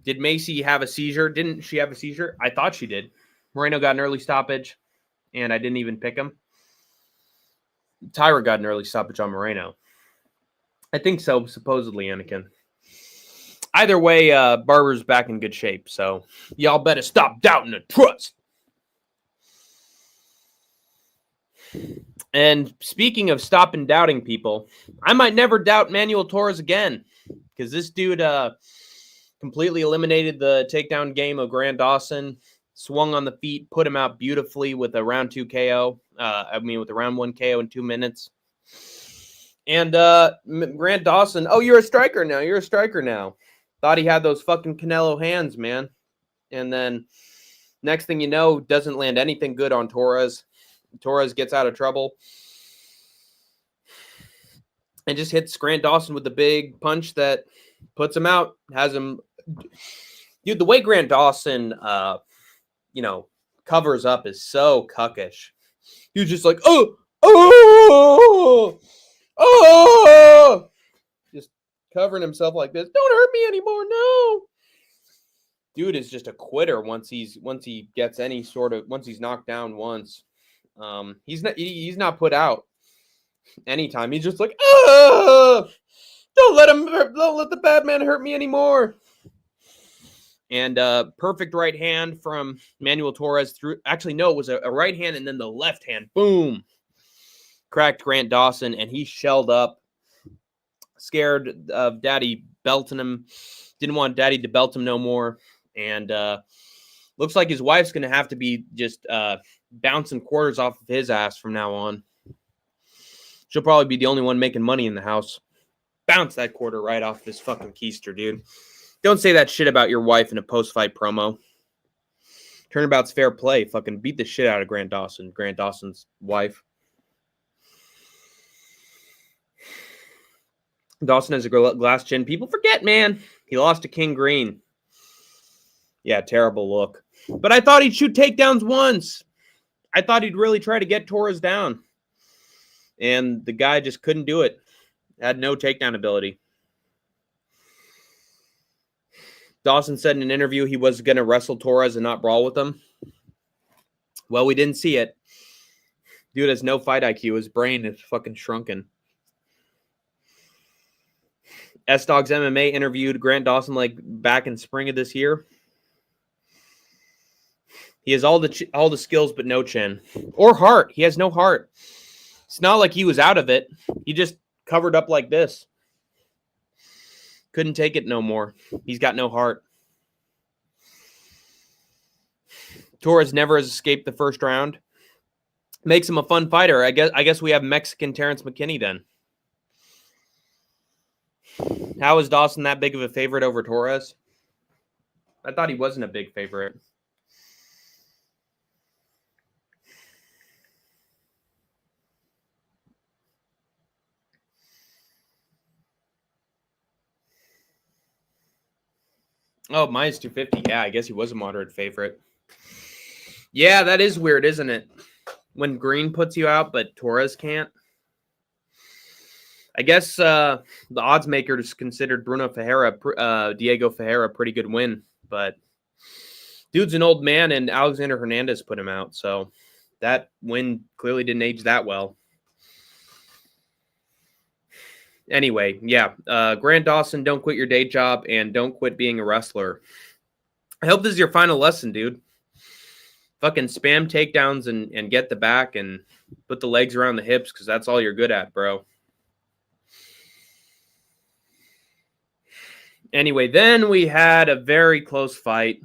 Did Macy have a seizure? Didn't she have a seizure? I thought she did. Moreno got an early stoppage, and I didn't even pick him. Tyra got an early stoppage on Moreno. I think so, supposedly, Anakin. Either way, Barber's back in good shape, so y'all better stop doubting the trust. And speaking of stopping doubting people, I might never doubt Manuel Torres again, because this dude completely eliminated the takedown game of Grant Dawson, swung on the feet, put him out beautifully with a round 2 KO. With a round 1 KO in 2 minutes. And Grant Dawson, oh, you're a striker now. You're a striker now. Thought he had those fucking Canelo hands, man. And then next thing you know, doesn't land anything good on Torres. Torres gets out of trouble and just hits Grant Dawson with the big punch that puts him out, has him. Dude, the way Grant Dawson, covers up is so cuckish. He was just like, oh, just covering himself like this. Don't hurt me anymore, no. Dude is just a quitter once he gets any sort of, once he's knocked down once. He's not put out anytime. He's just like, don't let the bad man hurt me anymore. And perfect right hand from Manuel Torres through. Actually, no, it was a right hand and then the left hand. Boom. Cracked Grant Dawson, and he shelled up. Scared of Daddy belting him. Didn't want Daddy to belt him no more. And looks like his wife's going to have to be just bouncing quarters off of his ass from now on. She'll probably be the only one making money in the house. Bounce that quarter right off this fucking keister, dude. Don't say that shit about your wife in a post-fight promo. Turnabout's fair play. Fucking beat the shit out of Grant Dawson. Grant Dawson's wife. Dawson has a glass chin. People forget, man. He lost to King Green. Yeah, terrible look. But I thought he'd shoot takedowns once. I thought he'd really try to get Torres down. And the guy just couldn't do it. Had no takedown ability. Dawson said in an interview he was going to wrestle Torres and not brawl with him. Well, we didn't see it. Dude has no fight IQ. His brain is fucking shrunken. S-Dog's MMA interviewed Grant Dawson like back in spring of this year. He has all the skills but no chin. Or heart. He has no heart. It's not like he was out of it. He just covered up like this. Couldn't take it no more. He's got no heart. Torres never has escaped the first round. Makes him a fun fighter. I guess we have Mexican Terrence McKinney then. How is Dawson that big of a favorite over Torres? I thought he wasn't a big favorite. Oh, minus 250. Yeah, I guess he was a moderate favorite. Yeah, that is weird, isn't it? When Green puts you out, but Torres can't. I guess the odds maker just considered Diego Ferreira, a pretty good win. But dude's an old man, and Alexander Hernandez put him out. So that win clearly didn't age that well. Anyway, yeah. Grant Dawson, don't quit your day job and don't quit being a wrestler. I hope this is your final lesson, dude. Fucking spam takedowns and get the back and put the legs around the hips because that's all you're good at, bro. Anyway, then we had a very close fight,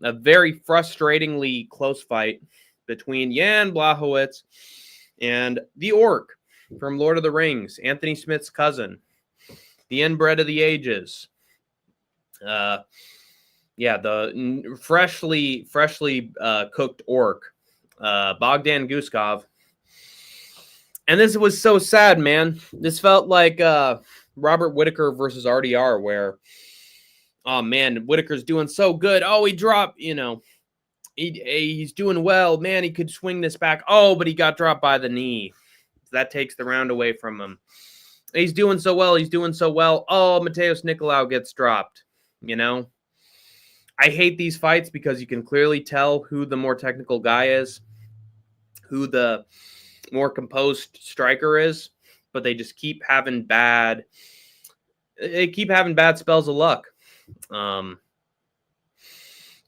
a very frustratingly close fight between Jan Blachowicz and the Orc from Lord of the Rings, Anthony Smith's cousin, the inbred of the ages. The freshly cooked Orc, Bogdan Guskov. And this was so sad, man. This felt like Robert Whittaker versus RDR, where, oh man, Whittaker's doing so good. Oh, he dropped, he's doing well. Man, he could swing this back. Oh, but he got dropped by the knee. That takes the round away from him. He's doing so well. Oh, Mateus Nicolau gets dropped. I hate these fights because you can clearly tell who the more technical guy is, who the more composed striker is, but they just keep having bad spells of luck. Jan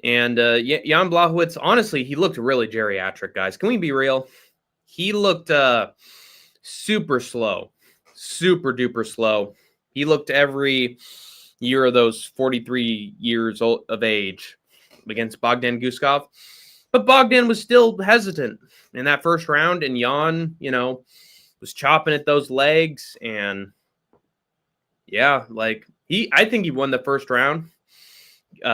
Blachowicz, honestly, he looked really geriatric, guys. Can we be real? He looked super slow, super duper slow. He looked every year of those 43 years of age against Bogdan Guskov. But Bogdan was still hesitant in that first round, and Jan, was chopping at those legs, and yeah, I think he won the first round.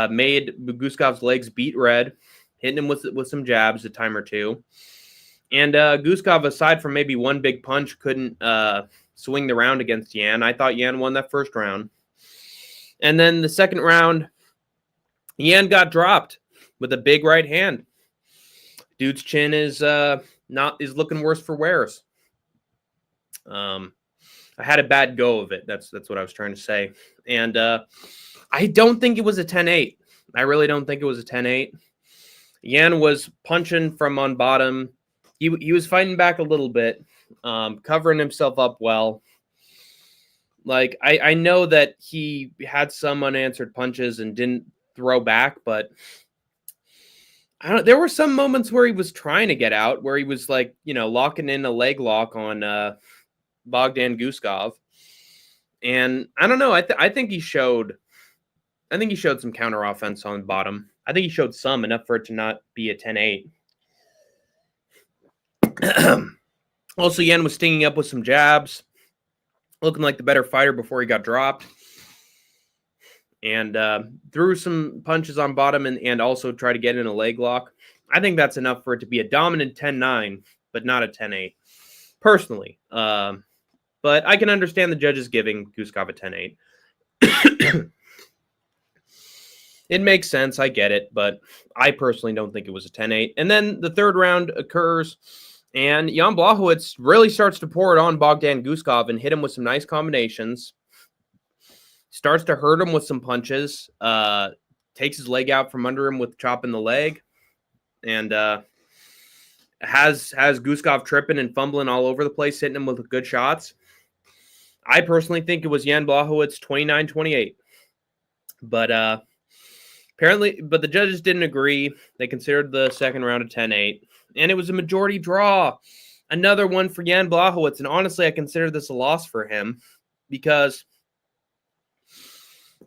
Made Guskov's legs beat red, hitting him with some jabs a time or two. And Guskov, aside from maybe one big punch, couldn't swing the round against Jan. I thought Jan won that first round. And then the second round, Jan got dropped with a big right hand. Dude's chin is looking worse for wears. I had a bad go of it. That's what I was trying to say. And I don't think it was a 10-8. I really don't think it was a 10-8. Jan was punching from on bottom. He was fighting back a little bit, covering himself up well. I know that he had some unanswered punches and didn't throw back, but there were some moments where he was trying to get out, where he was locking in a leg lock on Bogdan Guskov. And I don't know. I think he showed some counter offense on bottom. I think he showed some, enough for it to not be a 10-8. Also, Jan was stinging up with some jabs, looking like the better fighter before he got dropped. And threw some punches on bottom and also tried to get in a leg lock. I think that's enough for it to be a dominant 10-9, but not a 10-8, personally. But I can understand the judges giving Guskov a 10-8. It makes sense. I get it. But I personally don't think it was a 10-8. And then the third round occurs, and Jan Blachowicz really starts to pour it on Bogdan Guskov and hit him with some nice combinations. Starts to hurt him with some punches. takes his leg out from under him with chopping the leg, and has Guskov tripping and fumbling all over the place, hitting him with good shots. I personally think it was Jan Blachowicz 29-28. But apparently, the judges didn't agree. They considered the second round a 10-8, and it was a majority draw. Another one for Jan Blachowicz, and honestly, I consider this a loss for him because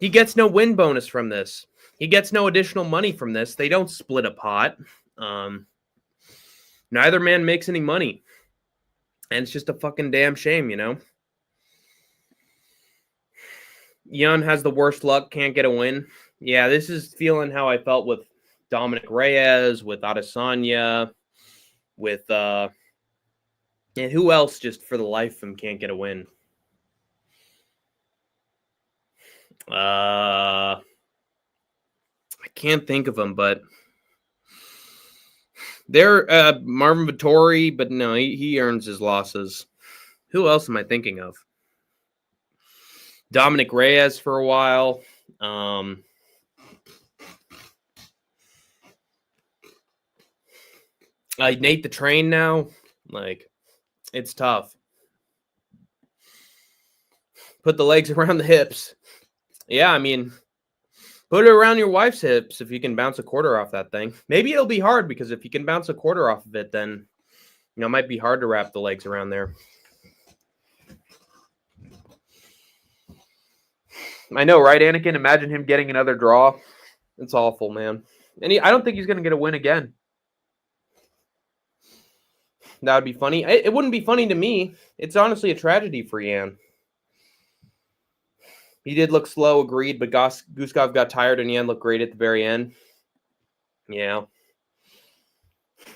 he gets no win bonus from this. He gets no additional money from this. They don't split a pot. Neither man makes any money, and it's just a fucking damn shame, you know? Jan has the worst luck, can't get a win. Yeah, this is feeling how I felt with Dominic Reyes, with Adesanya, with and who else just for the life of him can't get a win? I can't think of them, but they're Marvin Vettori, but no, he earns his losses. Who else am I thinking of? Dominic Reyes for a while. Nate the Train now. Like, it's tough. Put the legs around the hips. Yeah, I mean, put it around your wife's hips if you can bounce a quarter off that thing. Maybe it'll be hard because if you can bounce a quarter off of it, then, you know, it might be hard to wrap the legs around there. I know, right, Anakin? Imagine him getting another draw. It's awful, man. And I don't think he's going to get a win again. That would be funny. It wouldn't be funny to me. It's honestly a tragedy for Yan. He did look slow, agreed, but Guskov got tired and Yan looked great at the very end. Yeah.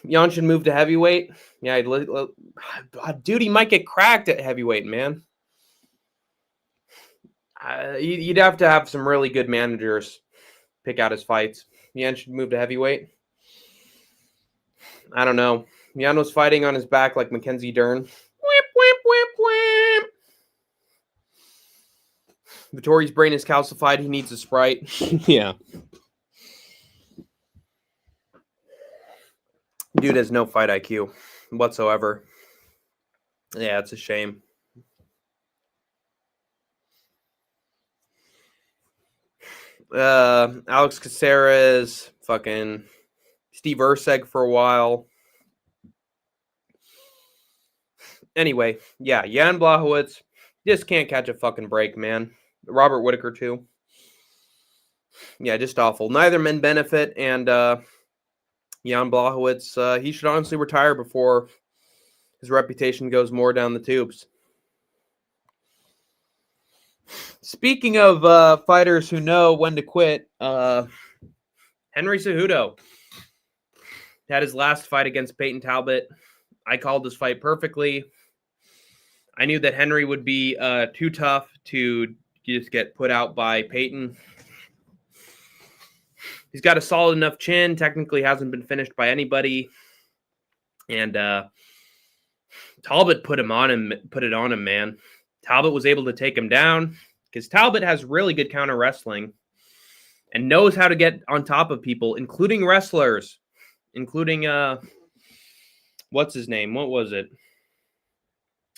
Yan should move to heavyweight. Yeah, dude, he might get cracked at heavyweight, man. You'd have to have some really good managers pick out his fights. Yan should move to heavyweight. I don't know. Yan was fighting on his back like Mackenzie Dern. Whip, whip, whip, whip. Vittori's brain is calcified. He needs a Sprite. Yeah. Dude has no fight IQ whatsoever. Yeah, it's a shame. Alex Caceres, fucking Steve Erceg for a while. Anyway, yeah, Jan Blachowicz just can't catch a fucking break, man. Robert Whittaker, too. Yeah, just awful. Neither men benefit, and Jan Blachowicz, he should honestly retire before his reputation goes more down the tubes. Speaking of fighters who know when to quit, Henry Cejudo had his last fight against Peyton Talbot. I called this fight perfectly. I knew that Henry would be too tough to just get put out by Peyton. He's got a solid enough chin. Technically hasn't been finished by anybody. And Talbot put it on him, man. Talbot was able to take him down because Talbot has really good counter wrestling and knows how to get on top of people, including wrestlers, including what's his name? What was it?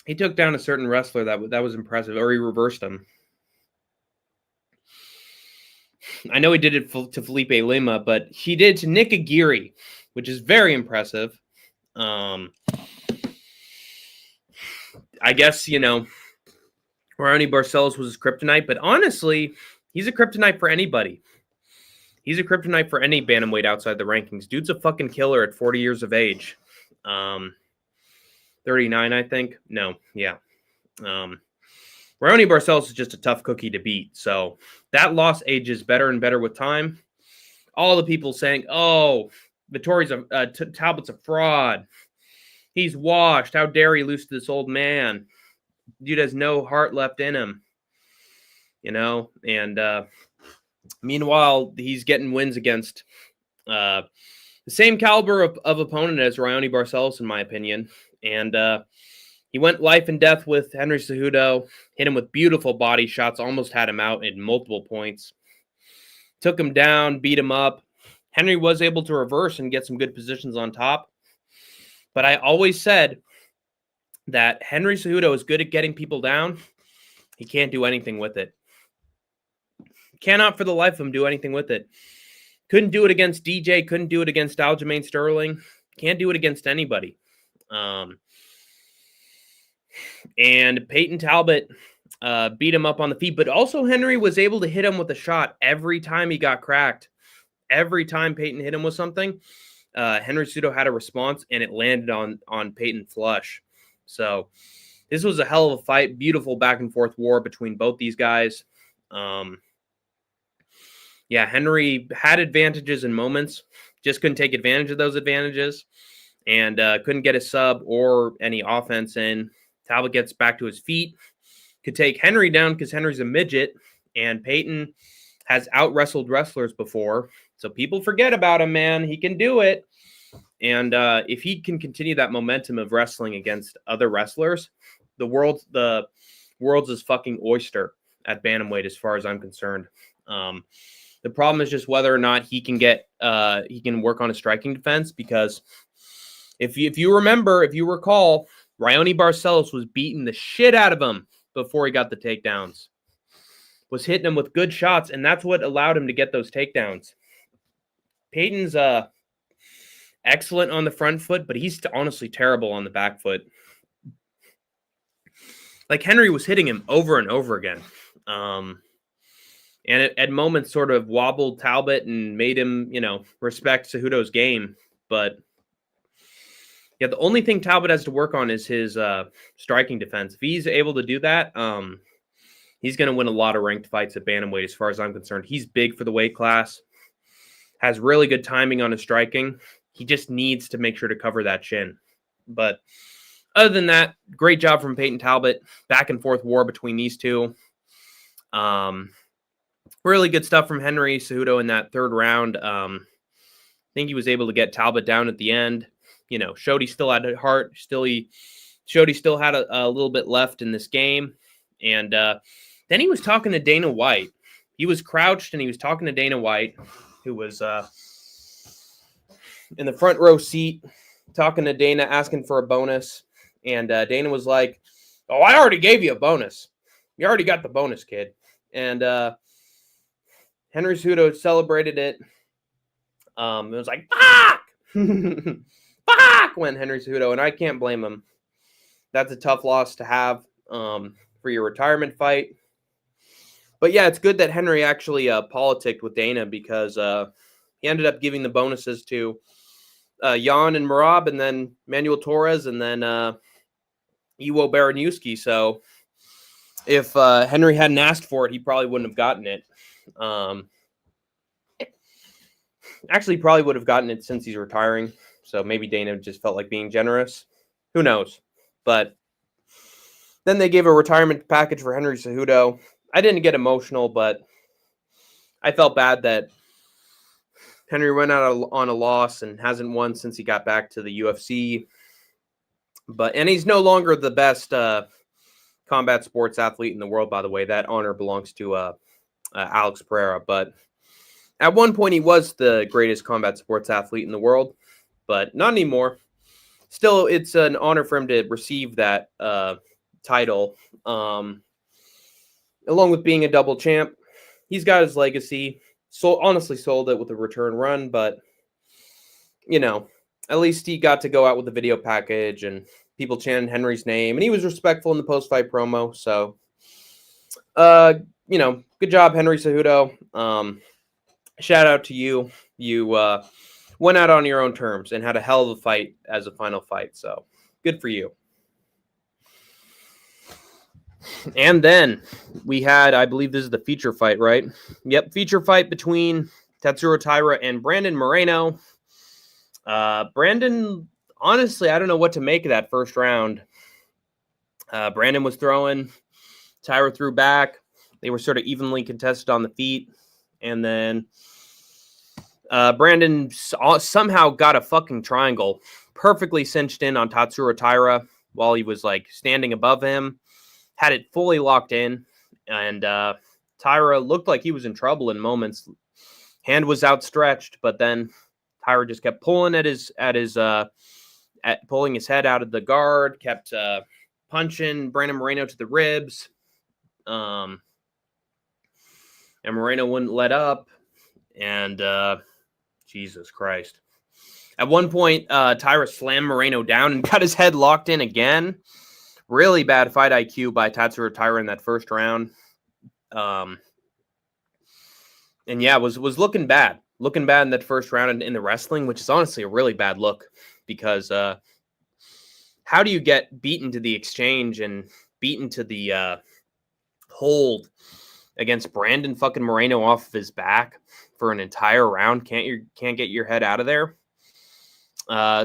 He took down a certain wrestler that was impressive, or he reversed him. I know he did it to Felipe Lima, but he did to Nick Aguirre, which is very impressive. I guess, you know, Ronnie Barcelos was his kryptonite, but honestly, he's a kryptonite for anybody. He's a kryptonite for any bantamweight outside the rankings. Dude's a fucking killer at 40 years of age. 39, I think. No, yeah. Ronnie Barcelos is just a tough cookie to beat. So that loss ages better and better with time. All the people saying, oh, Vittori's Talbot's a fraud. He's washed. How dare he lose to this old man? Dude has no heart left in him. You know? And meanwhile, he's getting wins against the same caliber of opponent as Ronnie Barcelos, in my opinion. And he went life and death with Henry Cejudo, hit him with beautiful body shots, almost had him out at multiple points. took him down, beat him up. Henry was able to reverse and get some good positions on top. But I always said that Henry Cejudo is good at getting people down. He can't do anything with it. Cannot for the life of him do anything with it. Couldn't do it against DJ. Couldn't do it against Aljamain Sterling. Can't do it against anybody. And Peyton Talbot beat him up on the feet. But also Henry was able to hit him with a shot every time he got cracked. Every time Peyton hit him with something, Henry Cejudo had a response, and it landed on Peyton flush. So this was a hell of a fight. Beautiful back-and-forth war between both these guys. Yeah, Henry had advantages in moments, just couldn't take advantage of those advantages, and couldn't get a sub or any offense in. Talbot gets back to his feet, could take Henry down because Henry's a midget, and Peyton has out-wrestled wrestlers before, so people forget about him, man. He can do it, and if he can continue that momentum of wrestling against other wrestlers, the world's his fucking oyster at bantamweight as far as I'm concerned. The problem is just whether or not he can work on a striking defense, because if you recall, Raoni Barcelos was beating the shit out of him before he got the takedowns. Was hitting him with good shots, and that's what allowed him to get those takedowns. Peyton's excellent on the front foot, but he's honestly terrible on the back foot. Like, Henry was hitting him over and over again. And at moments sort of wobbled Talbot and made him, respect Cejudo's game. But yeah, the only thing Talbot has to work on is his striking defense. If he's able to do that, he's going to win a lot of ranked fights at bantamweight as far as I'm concerned. He's big for the weight class, has really good timing on his striking. He just needs to make sure to cover that chin. But other than that, great job from Peyton Talbot. Back and forth war between these two. Really good stuff from Henry Cejudo in that third round. I think he was able to get Talbot down at the end. Showed he still had heart. He showed he still had a little bit left in this game. And then he was talking to Dana White. He was crouched and he was talking to Dana White, who was in the front row seat, talking to Dana, asking for a bonus. And Dana was like, "Oh, I already gave you a bonus. You already got the bonus, kid." And Henry Cejudo celebrated it. It was like, "Fuck!" "Fuck!" went Henry Cejudo, and I can't blame him. That's a tough loss to have for your retirement fight. But yeah, it's good that Henry actually politicked with Dana, because he ended up giving the bonuses to Jan and Merab, and then Manuel Torres, and then Iwo Baranowski. So if Henry hadn't asked for it, he probably wouldn't have gotten it. Actually, probably would have gotten it since he's retiring. So maybe Dana just felt like being generous. Who knows? But then they gave a retirement package for Henry Cejudo. I didn't get emotional, but I felt bad that Henry went out on a loss and hasn't won since he got back to the UFC. And he's no longer the best combat sports athlete in the world, by the way. That honor belongs to Alex Pereira. But at one point, he was the greatest combat sports athlete in the world, but not anymore. Still, it's an honor for him to receive that title, along with being a double champ. He's got his legacy. Honestly sold it with a return run, but, at least he got to go out with a video package and people chanted Henry's name, and he was respectful in the post-fight promo. So, good job, Henry Cejudo. Shout out to you. You went out on your own terms and had a hell of a fight as a final fight. So, good for you. And then we had, I believe this is the feature fight, right? Yep, feature fight between Tatsuro Taira and Brandon Moreno. Brandon, honestly, I don't know what to make of that first round. Brandon was throwing, Taira threw back. They were sort of evenly contested on the feet. And then Brandon somehow got a fucking triangle perfectly cinched in on Tatsuro Taira while he was standing above him. Had it fully locked in, and Taira looked like he was in trouble in moments. Hand was outstretched, but then Tyra just kept pulling pulling his head out of the guard, kept punching Brandon Moreno to the ribs. And Moreno wouldn't let up. And Jesus Christ. At one point, Tyra slammed Moreno down and got his head locked in again. Really bad fight IQ by Tatsuro Taira in that first round. And yeah, was looking bad. Looking bad in that first round in the wrestling, which is honestly a really bad look because how do you get beaten to the exchange and beaten to the hold against Brandon fucking Moreno off of his back for an entire round? Can't get your head out of there?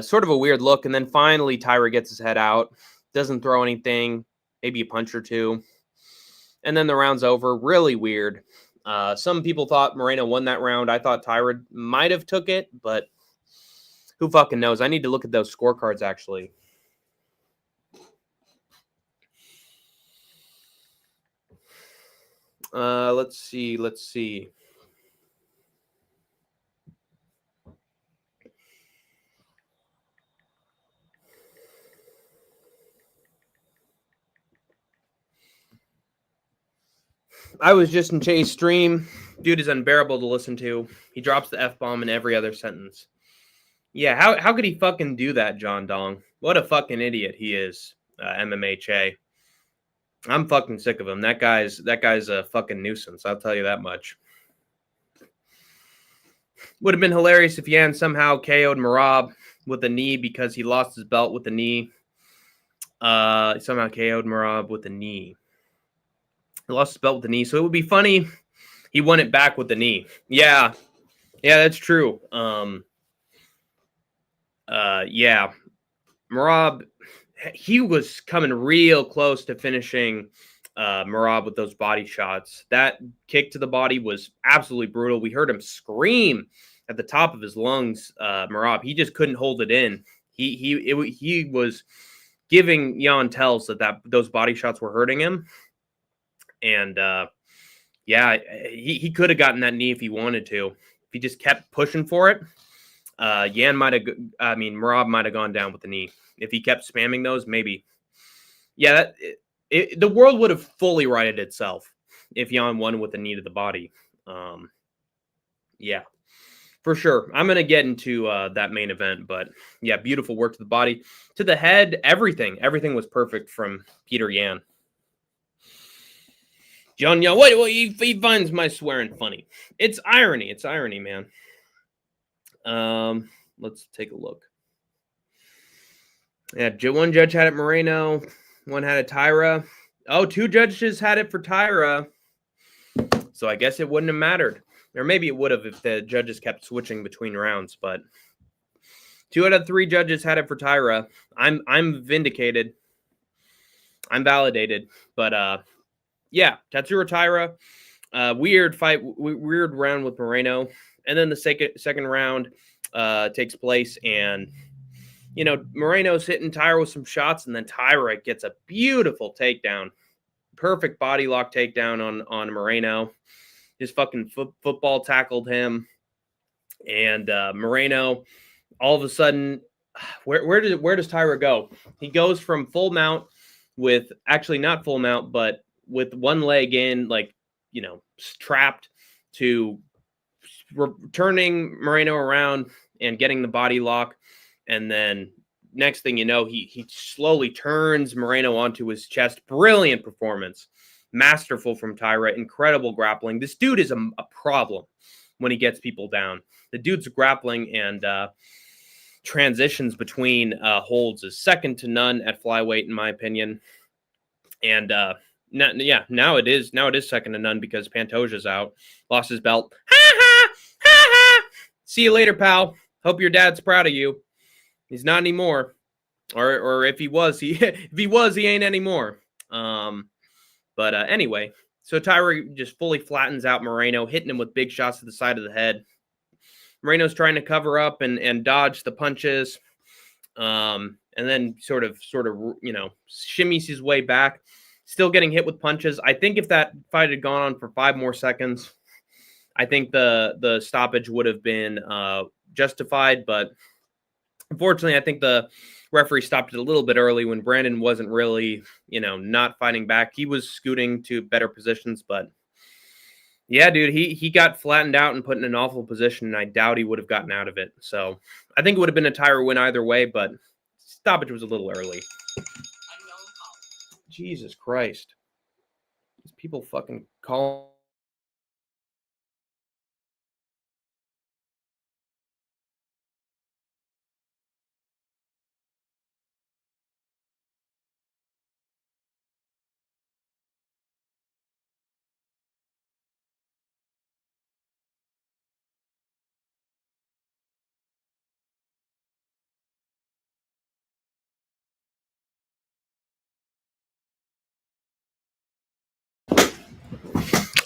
Sort of a weird look. And then finally Tyra gets his head out, doesn't throw anything, maybe a punch or two. And then the round's over. Really weird. Some people thought Moreno won that round. I thought Tyra might have took it, but who fucking knows? I need to look at those scorecards, actually. Let's see. I was just in Chay's stream. Dude is unbearable to listen to. He drops the F-bomb in every other sentence. Yeah, how could he fucking do that, John Dong? What a fucking idiot he is, MMA Che. I'm fucking sick of him. That guy's a fucking nuisance. I'll tell you that much. Would have been hilarious if Yan somehow KO'd Merab with a knee because he lost his belt with the knee. Somehow KO'd Merab with the knee. He lost his belt with the knee, so it would be funny. He won it back with the knee. Yeah, that's true. Yeah, Merab, he was coming real close to finishing Merab with those body shots. That kick to the body was absolutely brutal. We heard him scream at the top of his lungs. Merab, he just couldn't hold it in. He was giving Jan tells that those body shots were hurting him. And yeah, he could have gotten that knee if he wanted to. If he just kept pushing for it, Merab might have gone down with the knee. If he kept spamming those, maybe. Yeah, the world would have fully righted itself if Jan won with the knee to the body. Yeah, for sure. I'm going to get into that main event, but yeah, beautiful work to the body. To the head, everything was perfect from Peter Yan. John Young, what he finds my swearing funny. It's irony, man. Let's take a look. Yeah, one judge had it Moreno, one had it Tyra. Oh, two judges had it for Tyra. So I guess it wouldn't have mattered. Or maybe it would have if the judges kept switching between rounds, but 2 out of 3 judges had it for Tyra. I'm vindicated. I'm validated, but yeah, Tatsuro Taira, weird fight, weird round with Moreno. And then the second round takes place, and, Moreno's hitting Taira with some shots, and then Taira gets a beautiful takedown. Perfect body lock takedown on Moreno. Just fucking football tackled him. And Moreno, all of a sudden, where does Taira go? He goes from full mount with, actually not full mount, but with one leg in, trapped, to turning Moreno around and getting the body lock. And then next thing you know, he slowly turns Moreno onto his chest. Brilliant performance. Masterful from Taira. Incredible grappling. This dude is a problem when he gets people down. The dude's grappling and transitions between holds is second to none at flyweight, in my opinion. And now it is second to none because Pantoja's out, lost his belt. Ha. See you later, pal. Hope your dad's proud of you. He's not anymore, or if he was, he ain't anymore. But anyway, so Taira just fully flattens out Moreno, hitting him with big shots to the side of the head. Moreno's trying to cover up and dodge the punches, and then sort of shimmies his way back. Still getting hit with punches. I think if that fight had gone on for 5 more seconds, I think the stoppage would have been justified, but unfortunately, I think the referee stopped it a little bit early when Brandon wasn't really, not fighting back. He was scooting to better positions, but yeah, dude, he got flattened out and put in an awful position, and I doubt he would have gotten out of it. So I think it would have been a tire win either way, but stoppage was a little early. Jesus Christ. These people fucking call.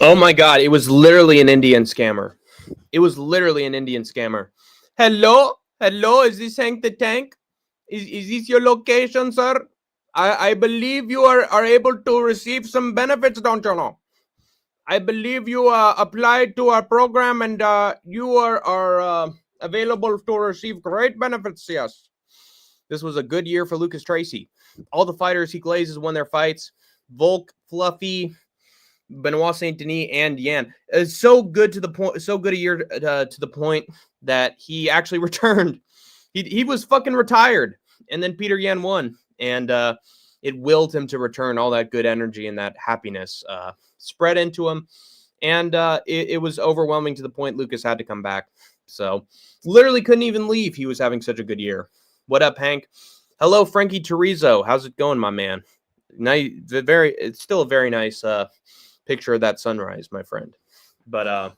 Oh my God, it was literally an Indian scammer. It was literally an Indian scammer. Hello? Hello? Is this Hank the Tank? Is this your location, sir? I believe you are able to receive some benefits, don't you know? I believe you applied to our program and you are available to receive great benefits, yes. This was a good year for Lucas Tracy. All the fighters he glazes won their fights. Volk, Fluffy, Benoit Saint Denis, and Yan. It's so good to the point. So good a year to the point that he actually returned. He was fucking retired, and then Peter Yan won, and it willed him to return. All that good energy and that happiness spread into him, and it was overwhelming to the point Lucas had to come back. So literally couldn't even leave. He was having such a good year. What up, Hank? Hello, Frankie Turizo. How's it going, my man? It's still a very nice picture of that sunrise, my friend. But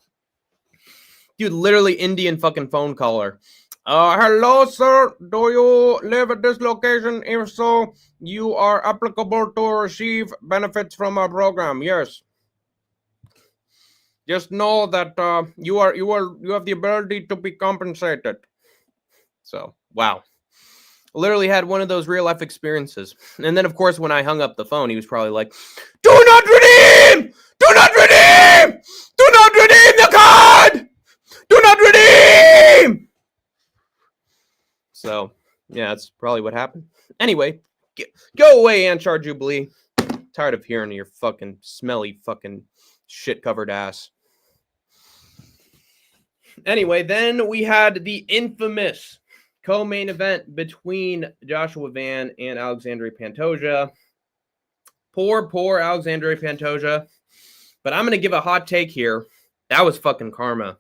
dude, literally Indian fucking phone caller. Hello, sir. Do you live at this location? If so, you are applicable to receive benefits from our program. Yes. Just know that you have the ability to be compensated. So, wow. Literally had one of those real life experiences. And then, of course, when I hung up the phone, he was probably like, "Do not redeem! Do not redeem! Do not redeem the card! Do not redeem!" So, yeah, that's probably what happened. Anyway, go away, Anchar Jubilee. Tired of hearing your fucking smelly fucking shit-covered ass. Anyway, then we had the infamous co-main event between Joshua Van and Alexandre Pantoja. Poor Alexandre Pantoja. But I'm going to give a hot take here. That was fucking karma.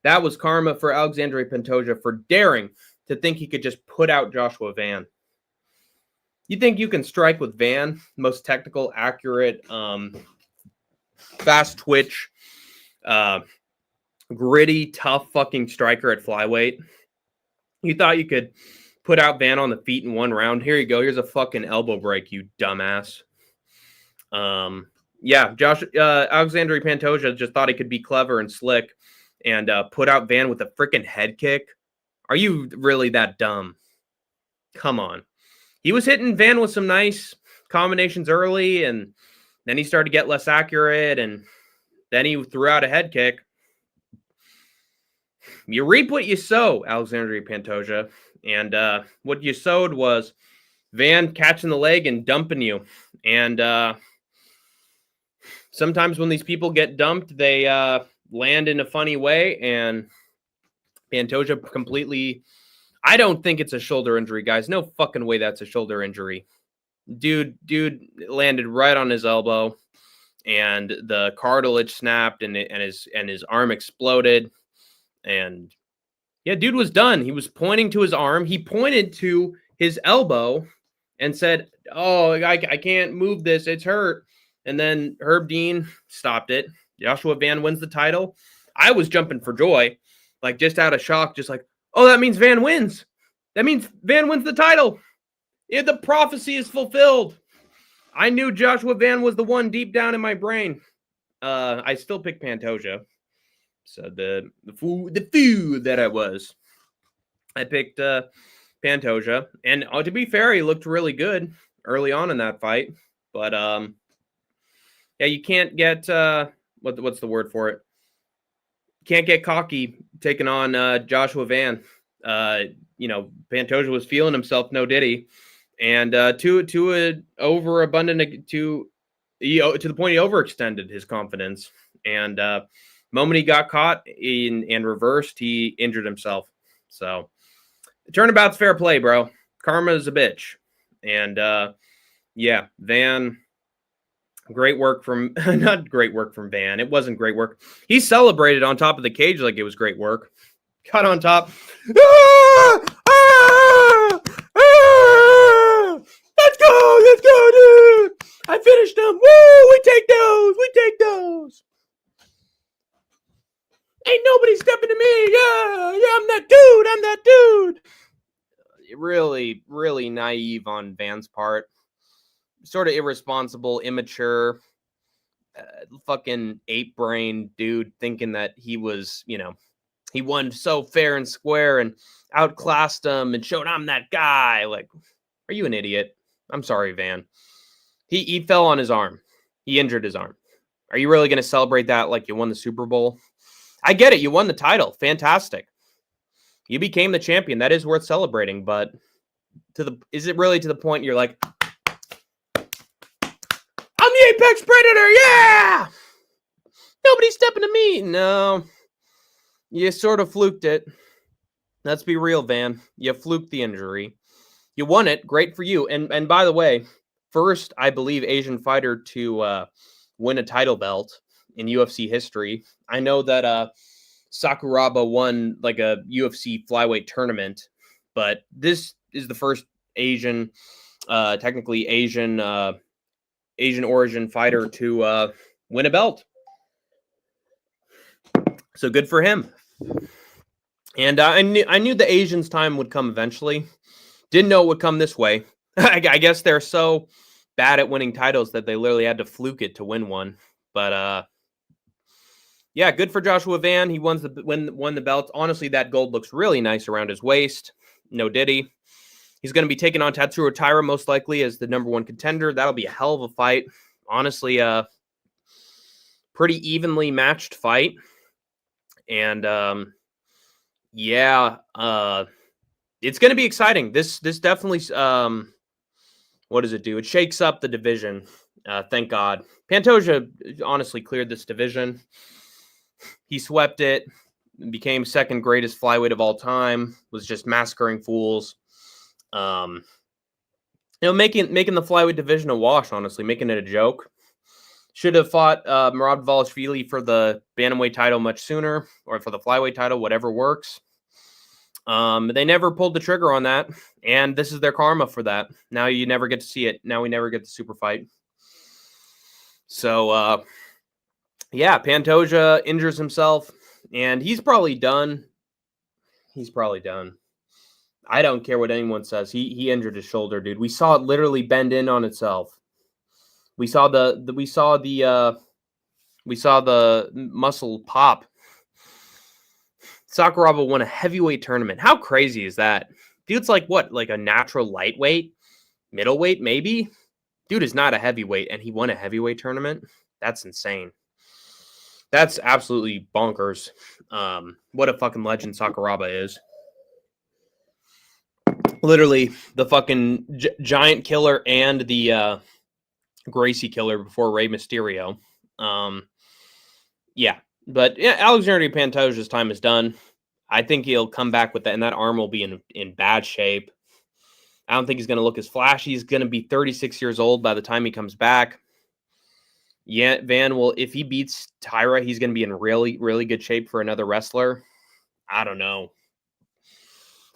That was karma for Alexandre Pantoja for daring to think he could just put out Joshua Van. You think you can strike with Van, most technical, accurate, fast twitch, gritty, tough fucking striker at flyweight? You thought you could put out Van on the feet in one round? Here you go. Here's a fucking elbow break, you dumbass. Yeah, Alexandre Pantoja just thought he could be clever and slick and put out Van with a freaking head kick. Are you really that dumb? Come on. He was hitting Van with some nice combinations early, and then he started to get less accurate, and then he threw out a head kick. You reap what you sow, Alexandre Pantoja. And what you sowed was Van catching the leg and dumping you. And sometimes when these people get dumped, they land in a funny way. And Pantoja completely... I don't think it's a shoulder injury, guys. No fucking way that's a shoulder injury. Dude landed right on his elbow, and the cartilage snapped, and his arm exploded. And yeah, dude was done. He was pointing to his arm. He pointed to his elbow and said, "Oh, I can't move this. It's hurt." And then Herb Dean stopped it. Joshua Van wins the title. I was jumping for joy, like just out of shock, just like, "Oh, that means Van wins. That means Van wins the title. Yeah, the prophecy is fulfilled." I knew Joshua Van was the one deep down in my brain. I still picked Pantoja. So the fool that I was, I picked Pantoja, and to be fair, he looked really good early on in that fight. But yeah, you can't get what's the word for it? can't get cocky taking on Joshua Van. Pantoja was feeling himself, no diddy, and to an overabundant to the point he overextended his confidence, and moment he got caught and reversed, he injured himself. So the turnabout's fair play, bro. Karma is a bitch, and Van. Great work from not great work from Van. It wasn't great work. He celebrated on top of the cage like it was great work. Cut on top. Ah! Ah! Ah! Let's go, dude. I finished him. Woo! We take those. Ain't nobody stepping to me. Yeah, I'm that dude. Really, really naive on Van's part. Sort of irresponsible, immature, fucking ape-brained dude thinking that he was, he won so fair and square and outclassed him and showed I'm that guy. Like, are you an idiot? I'm sorry, Van. He fell on his arm. He injured his arm. Are you really going to celebrate that like you won the Super Bowl? I get it. You won the title. Fantastic. You became the champion. That is worth celebrating. But is it really to the point you're like, I'm the apex predator. Yeah. Nobody's stepping to me. No. You sort of fluked it. Let's be real, Van. You fluked the injury. You won it. Great for you. And by the way, first, I believe, Asian fighter to win a title belt in UFC history. I know that Sakuraba won like a UFC flyweight tournament, but this is the first technically Asian origin fighter to win a belt. So good for him. And I knew the Asians' time would come eventually. Didn't know it would come this way. I guess they're so bad at winning titles that they literally had to fluke it to win one. But yeah, good for Joshua Van. He won the belt. Honestly, that gold looks really nice around his waist. No diddy. He's going to be taking on Tatsuro Taira most likely as the number one contender. That'll be a hell of a fight. Honestly, pretty evenly matched fight. And it's going to be exciting. This definitely, what does it do? It shakes up the division. Thank God. Pantoja honestly cleared this division. He swept it, became second greatest flyweight of all time, was just massacring fools. Making the flyweight division a wash, honestly, making it a joke. Should have fought Merab Valashvili for the bantamweight title much sooner, or for the flyweight title, whatever works. They never pulled the trigger on that, and this is their karma for that. Now you never get to see it. Now we never get the super fight. So, Pantoja injures himself, and he's probably done. I don't care what anyone says. He injured his shoulder, dude. We saw it literally bend in on itself. We saw the muscle pop. Sakuraba won a heavyweight tournament. How crazy is that? Dude's like what? Like a natural lightweight, middleweight, maybe? Dude is not a heavyweight, and he won a heavyweight tournament. That's insane. That's absolutely bonkers. What a fucking legend Sakuraba is. Literally the fucking giant killer and the Gracie killer before Rey Mysterio. But Alexander Pantoja's time is done. I think he'll come back with that, and that arm will be in bad shape. I don't think he's going to look as flashy. He's going to be 36 years old by the time he comes back. Yeah, Van will, if he beats Taira, he's going to be in really, really good shape for another wrestler. I don't know.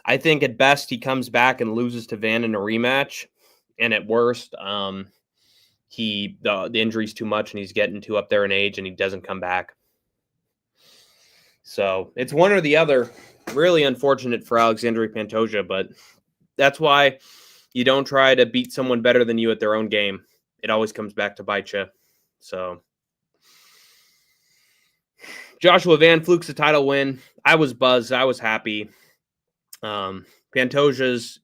I think at best he comes back and loses to Van in a rematch, and at worst, the injury's too much and he's getting too up there in age and he doesn't come back. So it's one or the other. Really unfortunate for Alexander Pantoja, but that's why you don't try to beat someone better than you at their own game. It always comes back to bite you. So Joshua Van flukes a title win. I was buzzed. I was happy. Pantoja's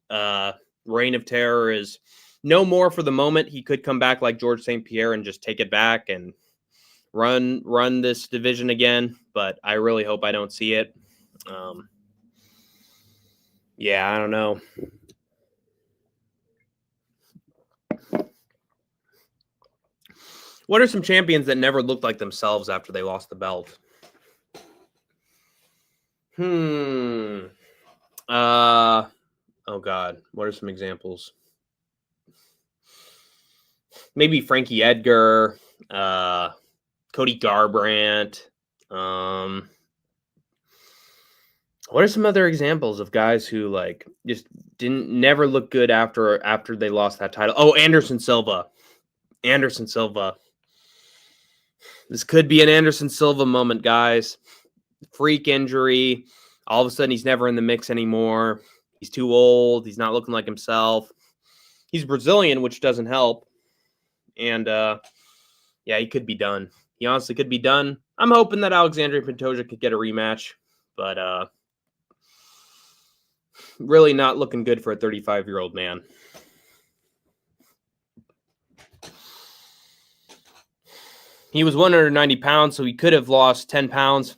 reign of terror is no more for the moment. He could come back like George St. Pierre and just take it back and run this division again. but I really hope I don't see it. Yeah, I don't know. What are some champions that never looked like themselves after they lost the belt? Oh God, what are some examples? Maybe Frankie Edgar, Cody Garbrandt. What are some other examples of guys who like just never look good after they lost that title? Oh, Anderson Silva. Anderson Silva. This could be an Anderson Silva moment, guys. Freak injury. All of a sudden, he's never in the mix anymore. He's too old. He's not looking like himself. He's Brazilian, which doesn't help. And yeah, he could be done. He honestly could be done. I'm hoping that Alexandre Pantoja could get a rematch, but really not looking good for a 35-year-old man. He was 190 pounds, so he could have lost 10 pounds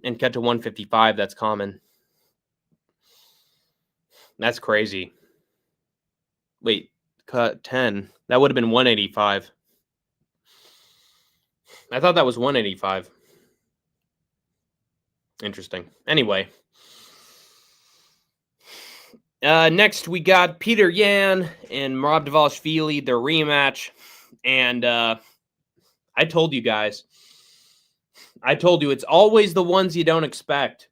and cut to 155. That's common. That's crazy. Wait, cut 10. That would have been 185. I thought that was 185. Interesting. Anyway. Next, we got Peter Yan and Merab Dvalishvili, their rematch. And I told you guys. I told you it's always the ones you don't expect.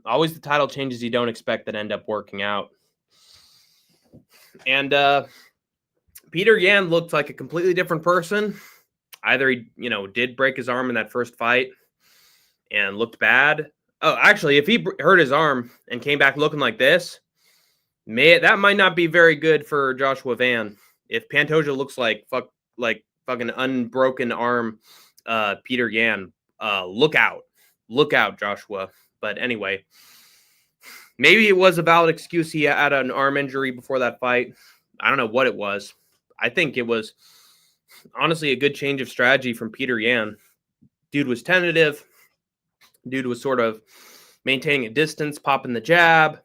Always the title changes you don't expect that end up working out. And Peter Yan looked like a completely different person. Either he, did break his arm in that first fight and looked bad. Oh, actually, if he hurt his arm and came back looking like this, that might not be very good for Joshua Van. If Pantoja looks like fucking unbroken arm, Peter Yan, look out, Joshua. But anyway, maybe it was a valid excuse. He had an arm injury before that fight. I don't know what it was. I think it was honestly a good change of strategy from Peter Yan. Dude was tentative. Dude was sort of maintaining a distance, popping the jab.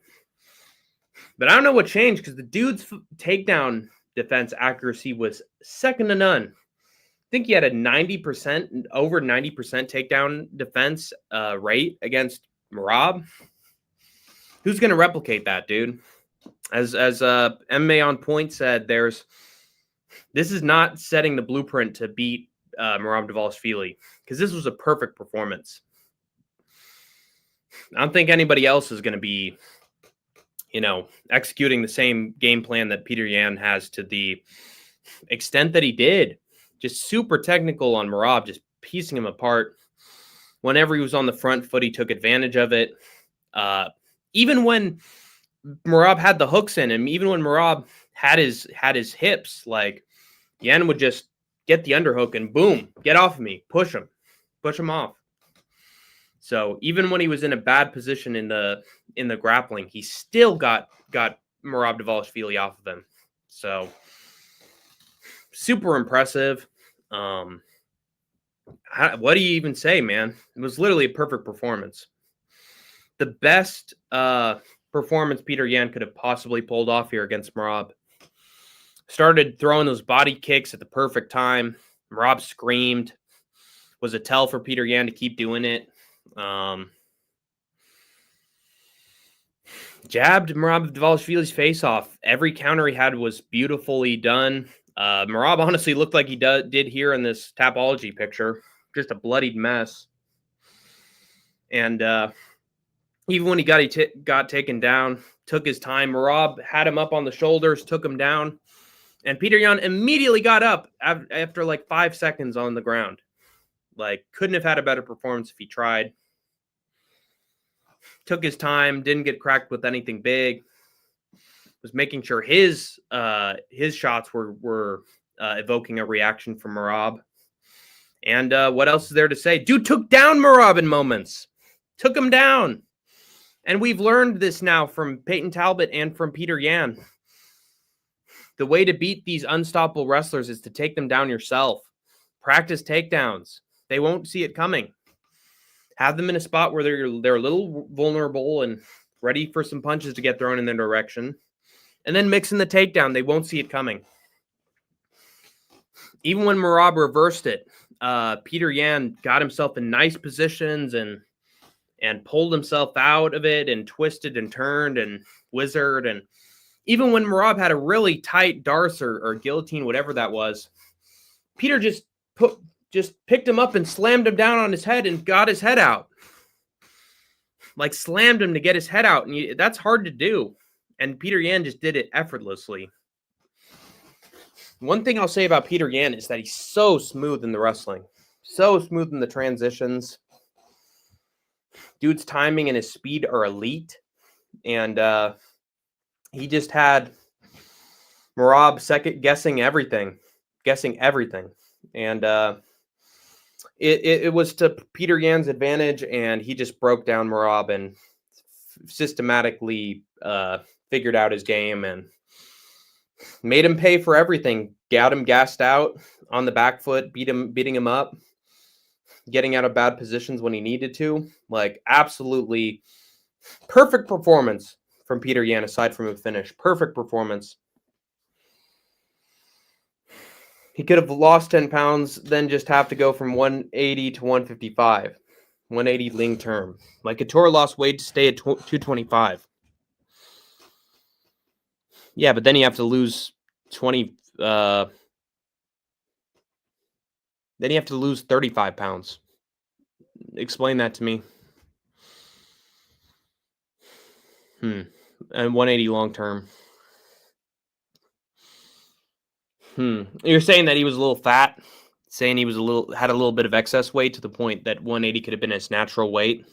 But I don't know what changed because the dude's takedown defense accuracy was second to none. I think he had a 90%, over 90% takedown defense rate against Merab. Who's going to replicate that, dude? As MMA On Point said, this is not setting the blueprint to beat Merab Dvalishvili because this was a perfect performance. I don't think anybody else is going to be, executing the same game plan that Peter Yan has to the extent that he did. Just super technical on Merab, just piecing him apart. Whenever he was on the front foot, he took advantage of it. Even when Merab had the hooks in him, even when Merab had his hips, like Yan would just get the underhook and boom, get off of me, push him off. So even when he was in a bad position in the grappling, he still got Merab Dvalishvili off of him. So super impressive. What do you even say, man? It was literally a perfect performance. The best performance Peter Yan could have possibly pulled off here against Merab. Started throwing those body kicks at the perfect time. Merab screamed. Was a tell for Peter Yan to keep doing it. Jabbed Merab Dvalishvili's face off. Every counter he had was beautifully done. Merab honestly looked like he did here in this Tapology picture. Just a bloodied mess. And even when he got taken down, took his time. Merab had him up on the shoulders, took him down. And Peter Yan immediately got up after like 5 seconds on the ground. Like, couldn't have had a better performance if he tried. Took his time, didn't get cracked with anything big. Was making sure his shots were evoking a reaction from Merab. And what else is there to say? Dude took down Merab in moments. Took him down. And we've learned this now from Peyton Talbot and from Peter Yan. The way to beat these unstoppable wrestlers is to take them down yourself. Practice takedowns. They won't see it coming. have them in a spot where they're a little vulnerable and ready for some punches to get thrown in their direction, and then mix in the takedown. They won't see it coming. Even when Merab reversed it, Peter Yan got himself in nice positions and pulled himself out of it and twisted and turned and wizard. And even when Merab had a really tight darce or guillotine, whatever that was, Peter just picked him up and slammed him down on his head and got his head out. Like slammed him to get his head out. And that's hard to do. And Peter Yan just did it effortlessly. One thing I'll say about Peter Yan is that he's so smooth in the wrestling. So smooth in the transitions. Dude's timing and his speed are elite. And he just had Merab second guessing everything. And it was to Peter Yan's advantage, and he just broke down Merab and systematically figured out his game and made him pay for everything. Got him gassed out on the back foot, beating him up, getting out of bad positions when he needed to. Like, absolutely perfect performance from Peter Yan, aside from a finish. Perfect performance. He could have lost 10 pounds, then just have to go from 180 to 155. 180 Ling term. Like, Couture lost weight to stay at 225. Yeah, but then you have to lose 20. Then you have to lose 35 pounds. Explain that to me. And 180 long term. You're saying that he was a little fat, saying he was had a little bit of excess weight to the point that 180 could have been his natural weight.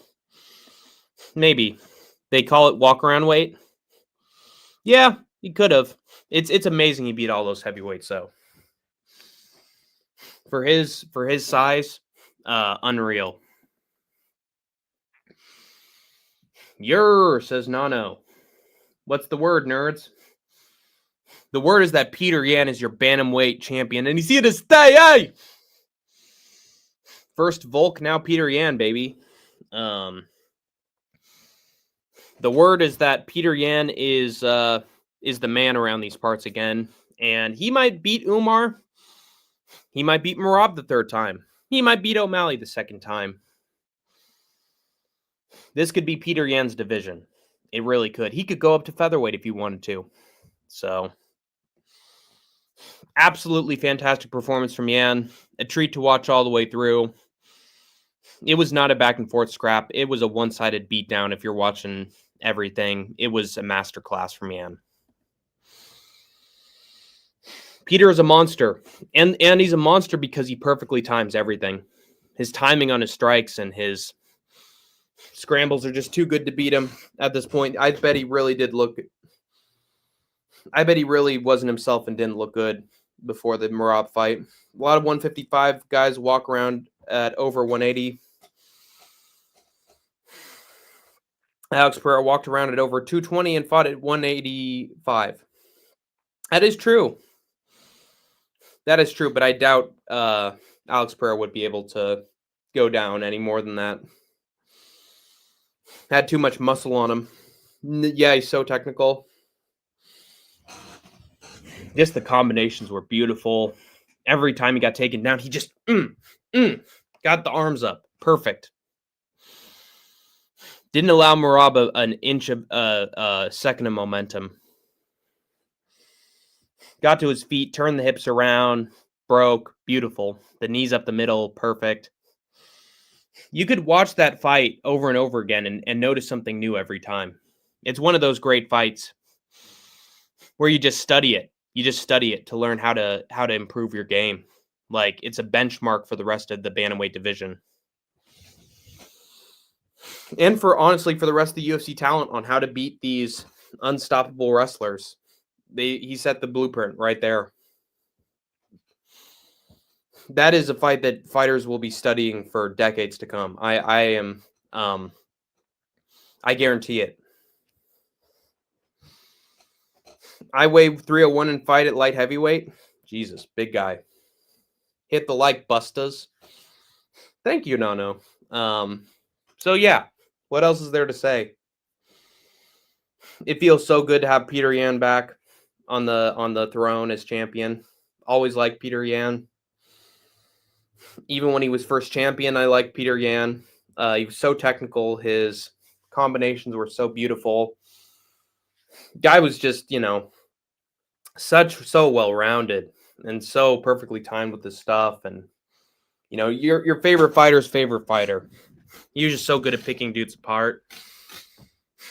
Maybe. They call it walk around weight. Yeah, he could have. It's amazing he beat all those heavyweights though. For his size, unreal. Says Nano. What's the word, nerds? The word is that Peter Yan is your bantamweight champion, and he's here to stay, hey! First Volk, now Peter Yan, baby. The word is that Peter Yan is the man around these parts again, and he might beat Umar. He might beat Merab the third time. He might beat O'Malley the second time. This could be Peter Yan's division. It really could. He could go up to featherweight if he wanted to. So, absolutely fantastic performance from Yan. A treat to watch all the way through. It was not a back and forth scrap. It was a one-sided beatdown if you're watching everything. It was a masterclass from Yan. Peter is a monster. And he's a monster because he perfectly times everything. His timing on his strikes and his scrambles are just too good to beat him at this point. I bet he really wasn't himself and didn't look good before the Merab fight. A lot of 155 guys walk around at over 180. Alex Pereira walked around at over 220 and fought at 185. That is true. But I doubt Alex Pereira would be able to go down any more than that. Had too much muscle on him. Yeah, he's so technical. Just the combinations were beautiful. Every time he got taken down, he just got the arms up. Perfect. Didn't allow Merab an inch of a second of momentum. Got to his feet, turned the hips around, broke. Beautiful. The knees up the middle. Perfect. You could watch that fight over and over again and notice something new every time. It's one of those great fights where you just study it. You just study it to learn how to improve your game. Like, it's a benchmark for the rest of the bantamweight division. And for the rest of the UFC talent on how to beat these unstoppable wrestlers. He set the blueprint right there. That is a fight that fighters will be studying for decades to come. I guarantee it. I weigh 301 and fight at light heavyweight. Jesus, big guy. Hit the like bustas. Thank you, Nano. So yeah, what else is there to say? It feels so good to have Peter Yan back on the throne as champion. Always liked Peter Yan. Even when he was first champion, I liked Peter Yan. He was so technical. His combinations were so beautiful. Guy was just, so well-rounded and so perfectly timed with his stuff. And, your favorite fighter's favorite fighter. He was just so good at picking dudes apart.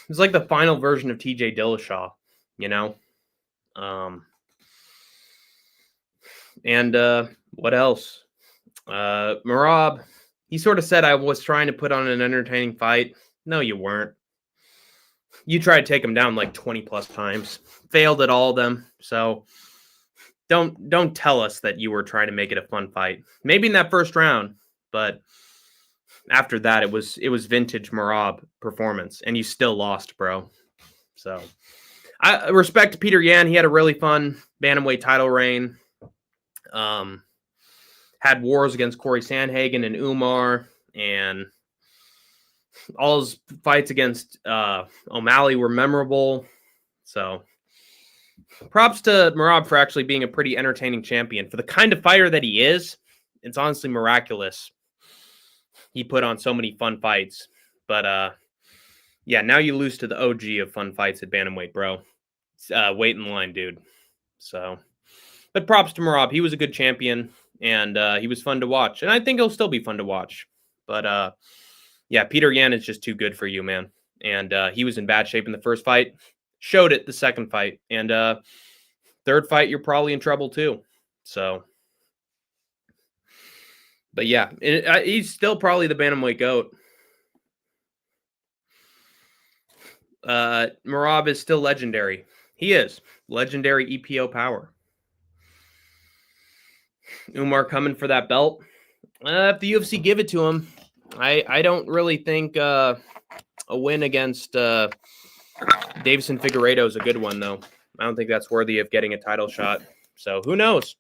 It's like the final version of TJ Dillashaw, And what else? Merab, he sort of said I was trying to put on an entertaining fight. No, you weren't. You tried to take him down like 20 plus times. Failed at all of them. So don't tell us that you were trying to make it a fun fight. Maybe in that first round, but after that it was vintage Merab performance, and you still lost, bro. So I respect Peter Yan. He had a really fun bantamweight title reign. Had wars against Corey Sandhagen and Umar, and all his fights against O'Malley were memorable. So props to Merab for actually being a pretty entertaining champion. For the kind of fighter that he is, it's honestly miraculous. He put on so many fun fights. But yeah, now you lose to the OG of fun fights at bantamweight, bro. Wait in line, dude. So, but props to Merab. He was a good champion, and he was fun to watch. And I think he'll still be fun to watch. But yeah, Peter Yan is just too good for you, man. And he was in bad shape in the first fight. Showed it the second fight. And third fight, you're probably in trouble too. So, but yeah, he's still probably the bantamweight GOAT. Merab is still legendary. He is. Legendary EPO power. Umar coming for that belt. If the UFC give it to him, I don't really think a win against Davison Figueiredo is a good one, though. I don't think that's worthy of getting a title shot. So who knows?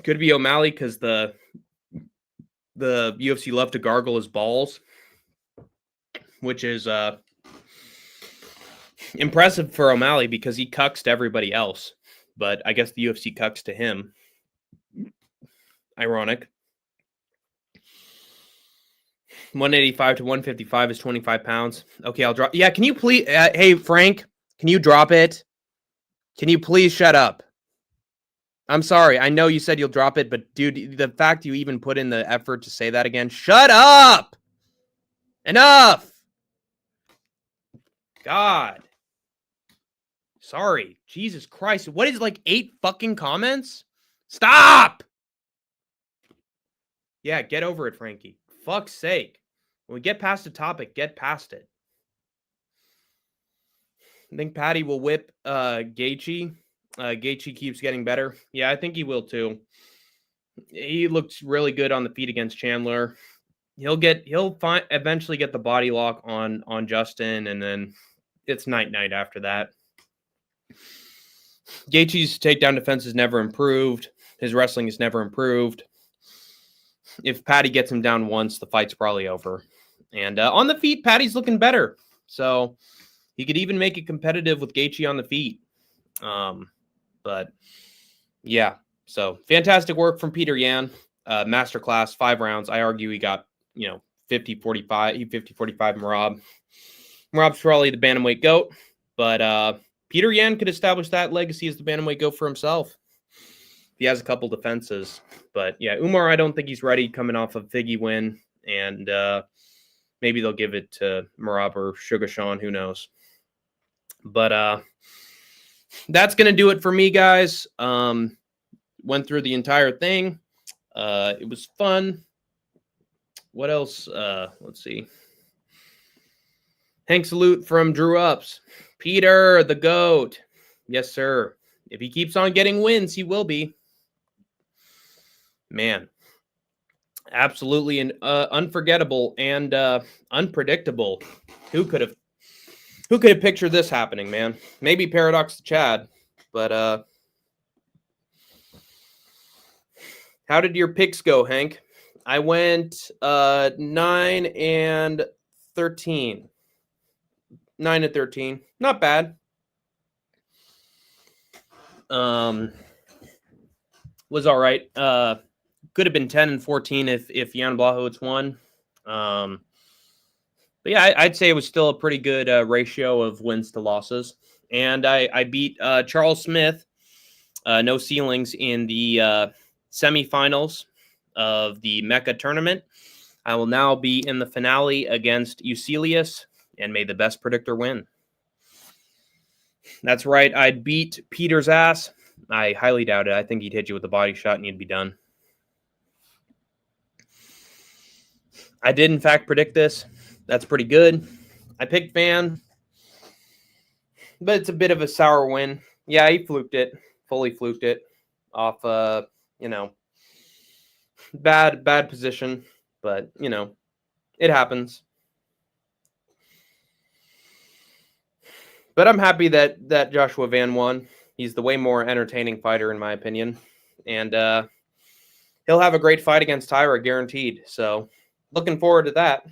Could be O'Malley because the UFC love to gargle his balls, which is impressive for O'Malley because he cucks to everybody else. But I guess the UFC cucks to him. Ironic. 185 to 155 is 25 pounds. Okay, I'll drop. Yeah, can you please? Hey, Frank, can you drop it? Can you please shut up? I'm sorry. I know you said you'll drop it, but dude, the fact you even put in the effort to say that again, shut up! Enough! God. Sorry. Jesus Christ. What is like 8 fucking comments? Stop! Yeah, get over it, Frankie. Fuck's sake. When we get past the topic, get past it. I think Patty will whip Gaethje. Gaethje keeps getting better. Yeah, I think he will too. He looks really good on the feet against Chandler. He'll eventually get the body lock on Justin, and then it's night after that. Gaethje's takedown defense has never improved. His wrestling has never improved. If Patty gets him down once, the fight's probably over. And on the feet, Patty's looking better. So he could even make it competitive with Gaethje on the feet. But yeah, so fantastic work from Peter Yan. Masterclass, 5 rounds. I argue he got, 50-45. 50-45 Merab. Merab's probably the bantamweight GOAT. But Peter Yan could establish that legacy as the bantamweight GOAT for himself. He has a couple defenses. But yeah, Umar, I don't think he's ready coming off a Figgy win. And maybe they'll give it to Merab or Sugar Sean. Who knows? But that's going to do it for me, guys. Went through the entire thing. It was fun. What else? Let's see. Hank salute from Drew Ups. Peter, the GOAT. Yes, sir. If he keeps on getting wins, he will be. Man. Absolutely unforgettable and unpredictable. Who could have pictured this happening, man? Maybe Paradox to Chad, but how did your picks go, Hank? I went 9 and 13. 9 and 13. Not bad. Was all right. Could have been 10 and 14 if Jan Blachowicz won. But yeah, I'd say it was still a pretty good ratio of wins to losses. And I beat Charles Smith, no ceilings, in the semifinals of the Mecca tournament. I will now be in the finale against Eucelius, and may the best predictor win. That's right. I'd beat Peter's ass. I highly doubt it. I think he'd hit you with a body shot and you'd be done. I did, in fact, predict this. That's pretty good. I picked Van, but it's a bit of a sour win. Yeah, he fluked it. Fully fluked it off, bad position. But, it happens. But I'm happy that Joshua Van won. He's the way more entertaining fighter, in my opinion. And he'll have a great fight against Tyra, guaranteed. So, looking forward to that.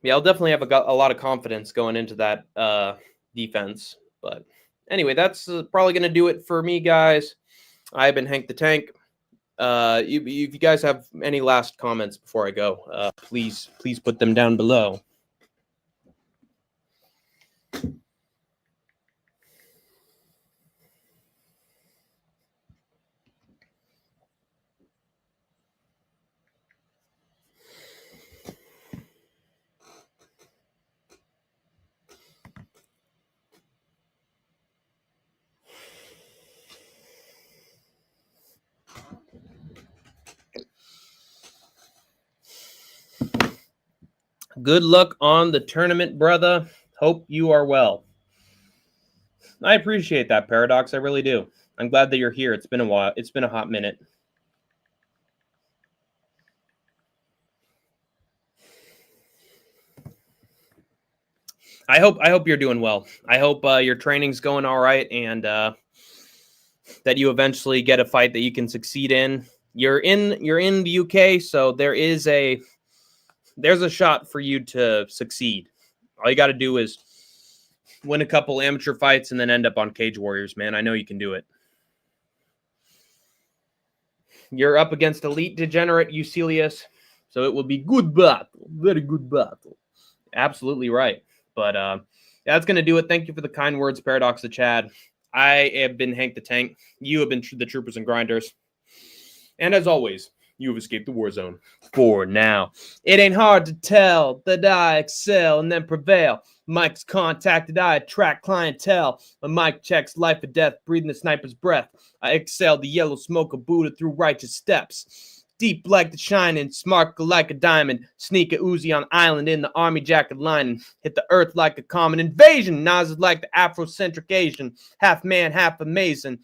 Yeah, I'll definitely have a lot of confidence going into that defense. But anyway, that's probably going to do it for me, guys. I've been Hank the Tank. If you guys have any last comments before I go, please put them down below. Good luck on the tournament, brother. Hope you are well. I appreciate that, Paradox. I really do. I'm glad that you're here. It's been a while. It's been a hot minute. I hope you're doing well. I hope your training's going all right, and that you eventually get a fight that you can succeed in. You're in the UK, so there's a shot for you to succeed. All you got to do is win a couple amateur fights and then end up on Cage Warriors, man. I know you can do it. You're up against elite degenerate Eucelius, so it will be good battle. Very good battle. Absolutely right. But that's going to do it. Thank you for the kind words, Paradox the Chad. I have been Hank the Tank. You have been the Troopers and Grinders. And as always, you have escaped the war zone for now. It ain't hard to tell that I excel and then prevail. Mike's contacted, I attract clientele. My mic checks life or death, breathing the sniper's breath. I excel the yellow smoke of Buddha through righteous steps. Deep like the shining, smart like a diamond. Sneak a Uzi on island in the army jacket lining. Hit the earth like a common invasion. Nas is like the Afrocentric Asian. Half man, half amazing.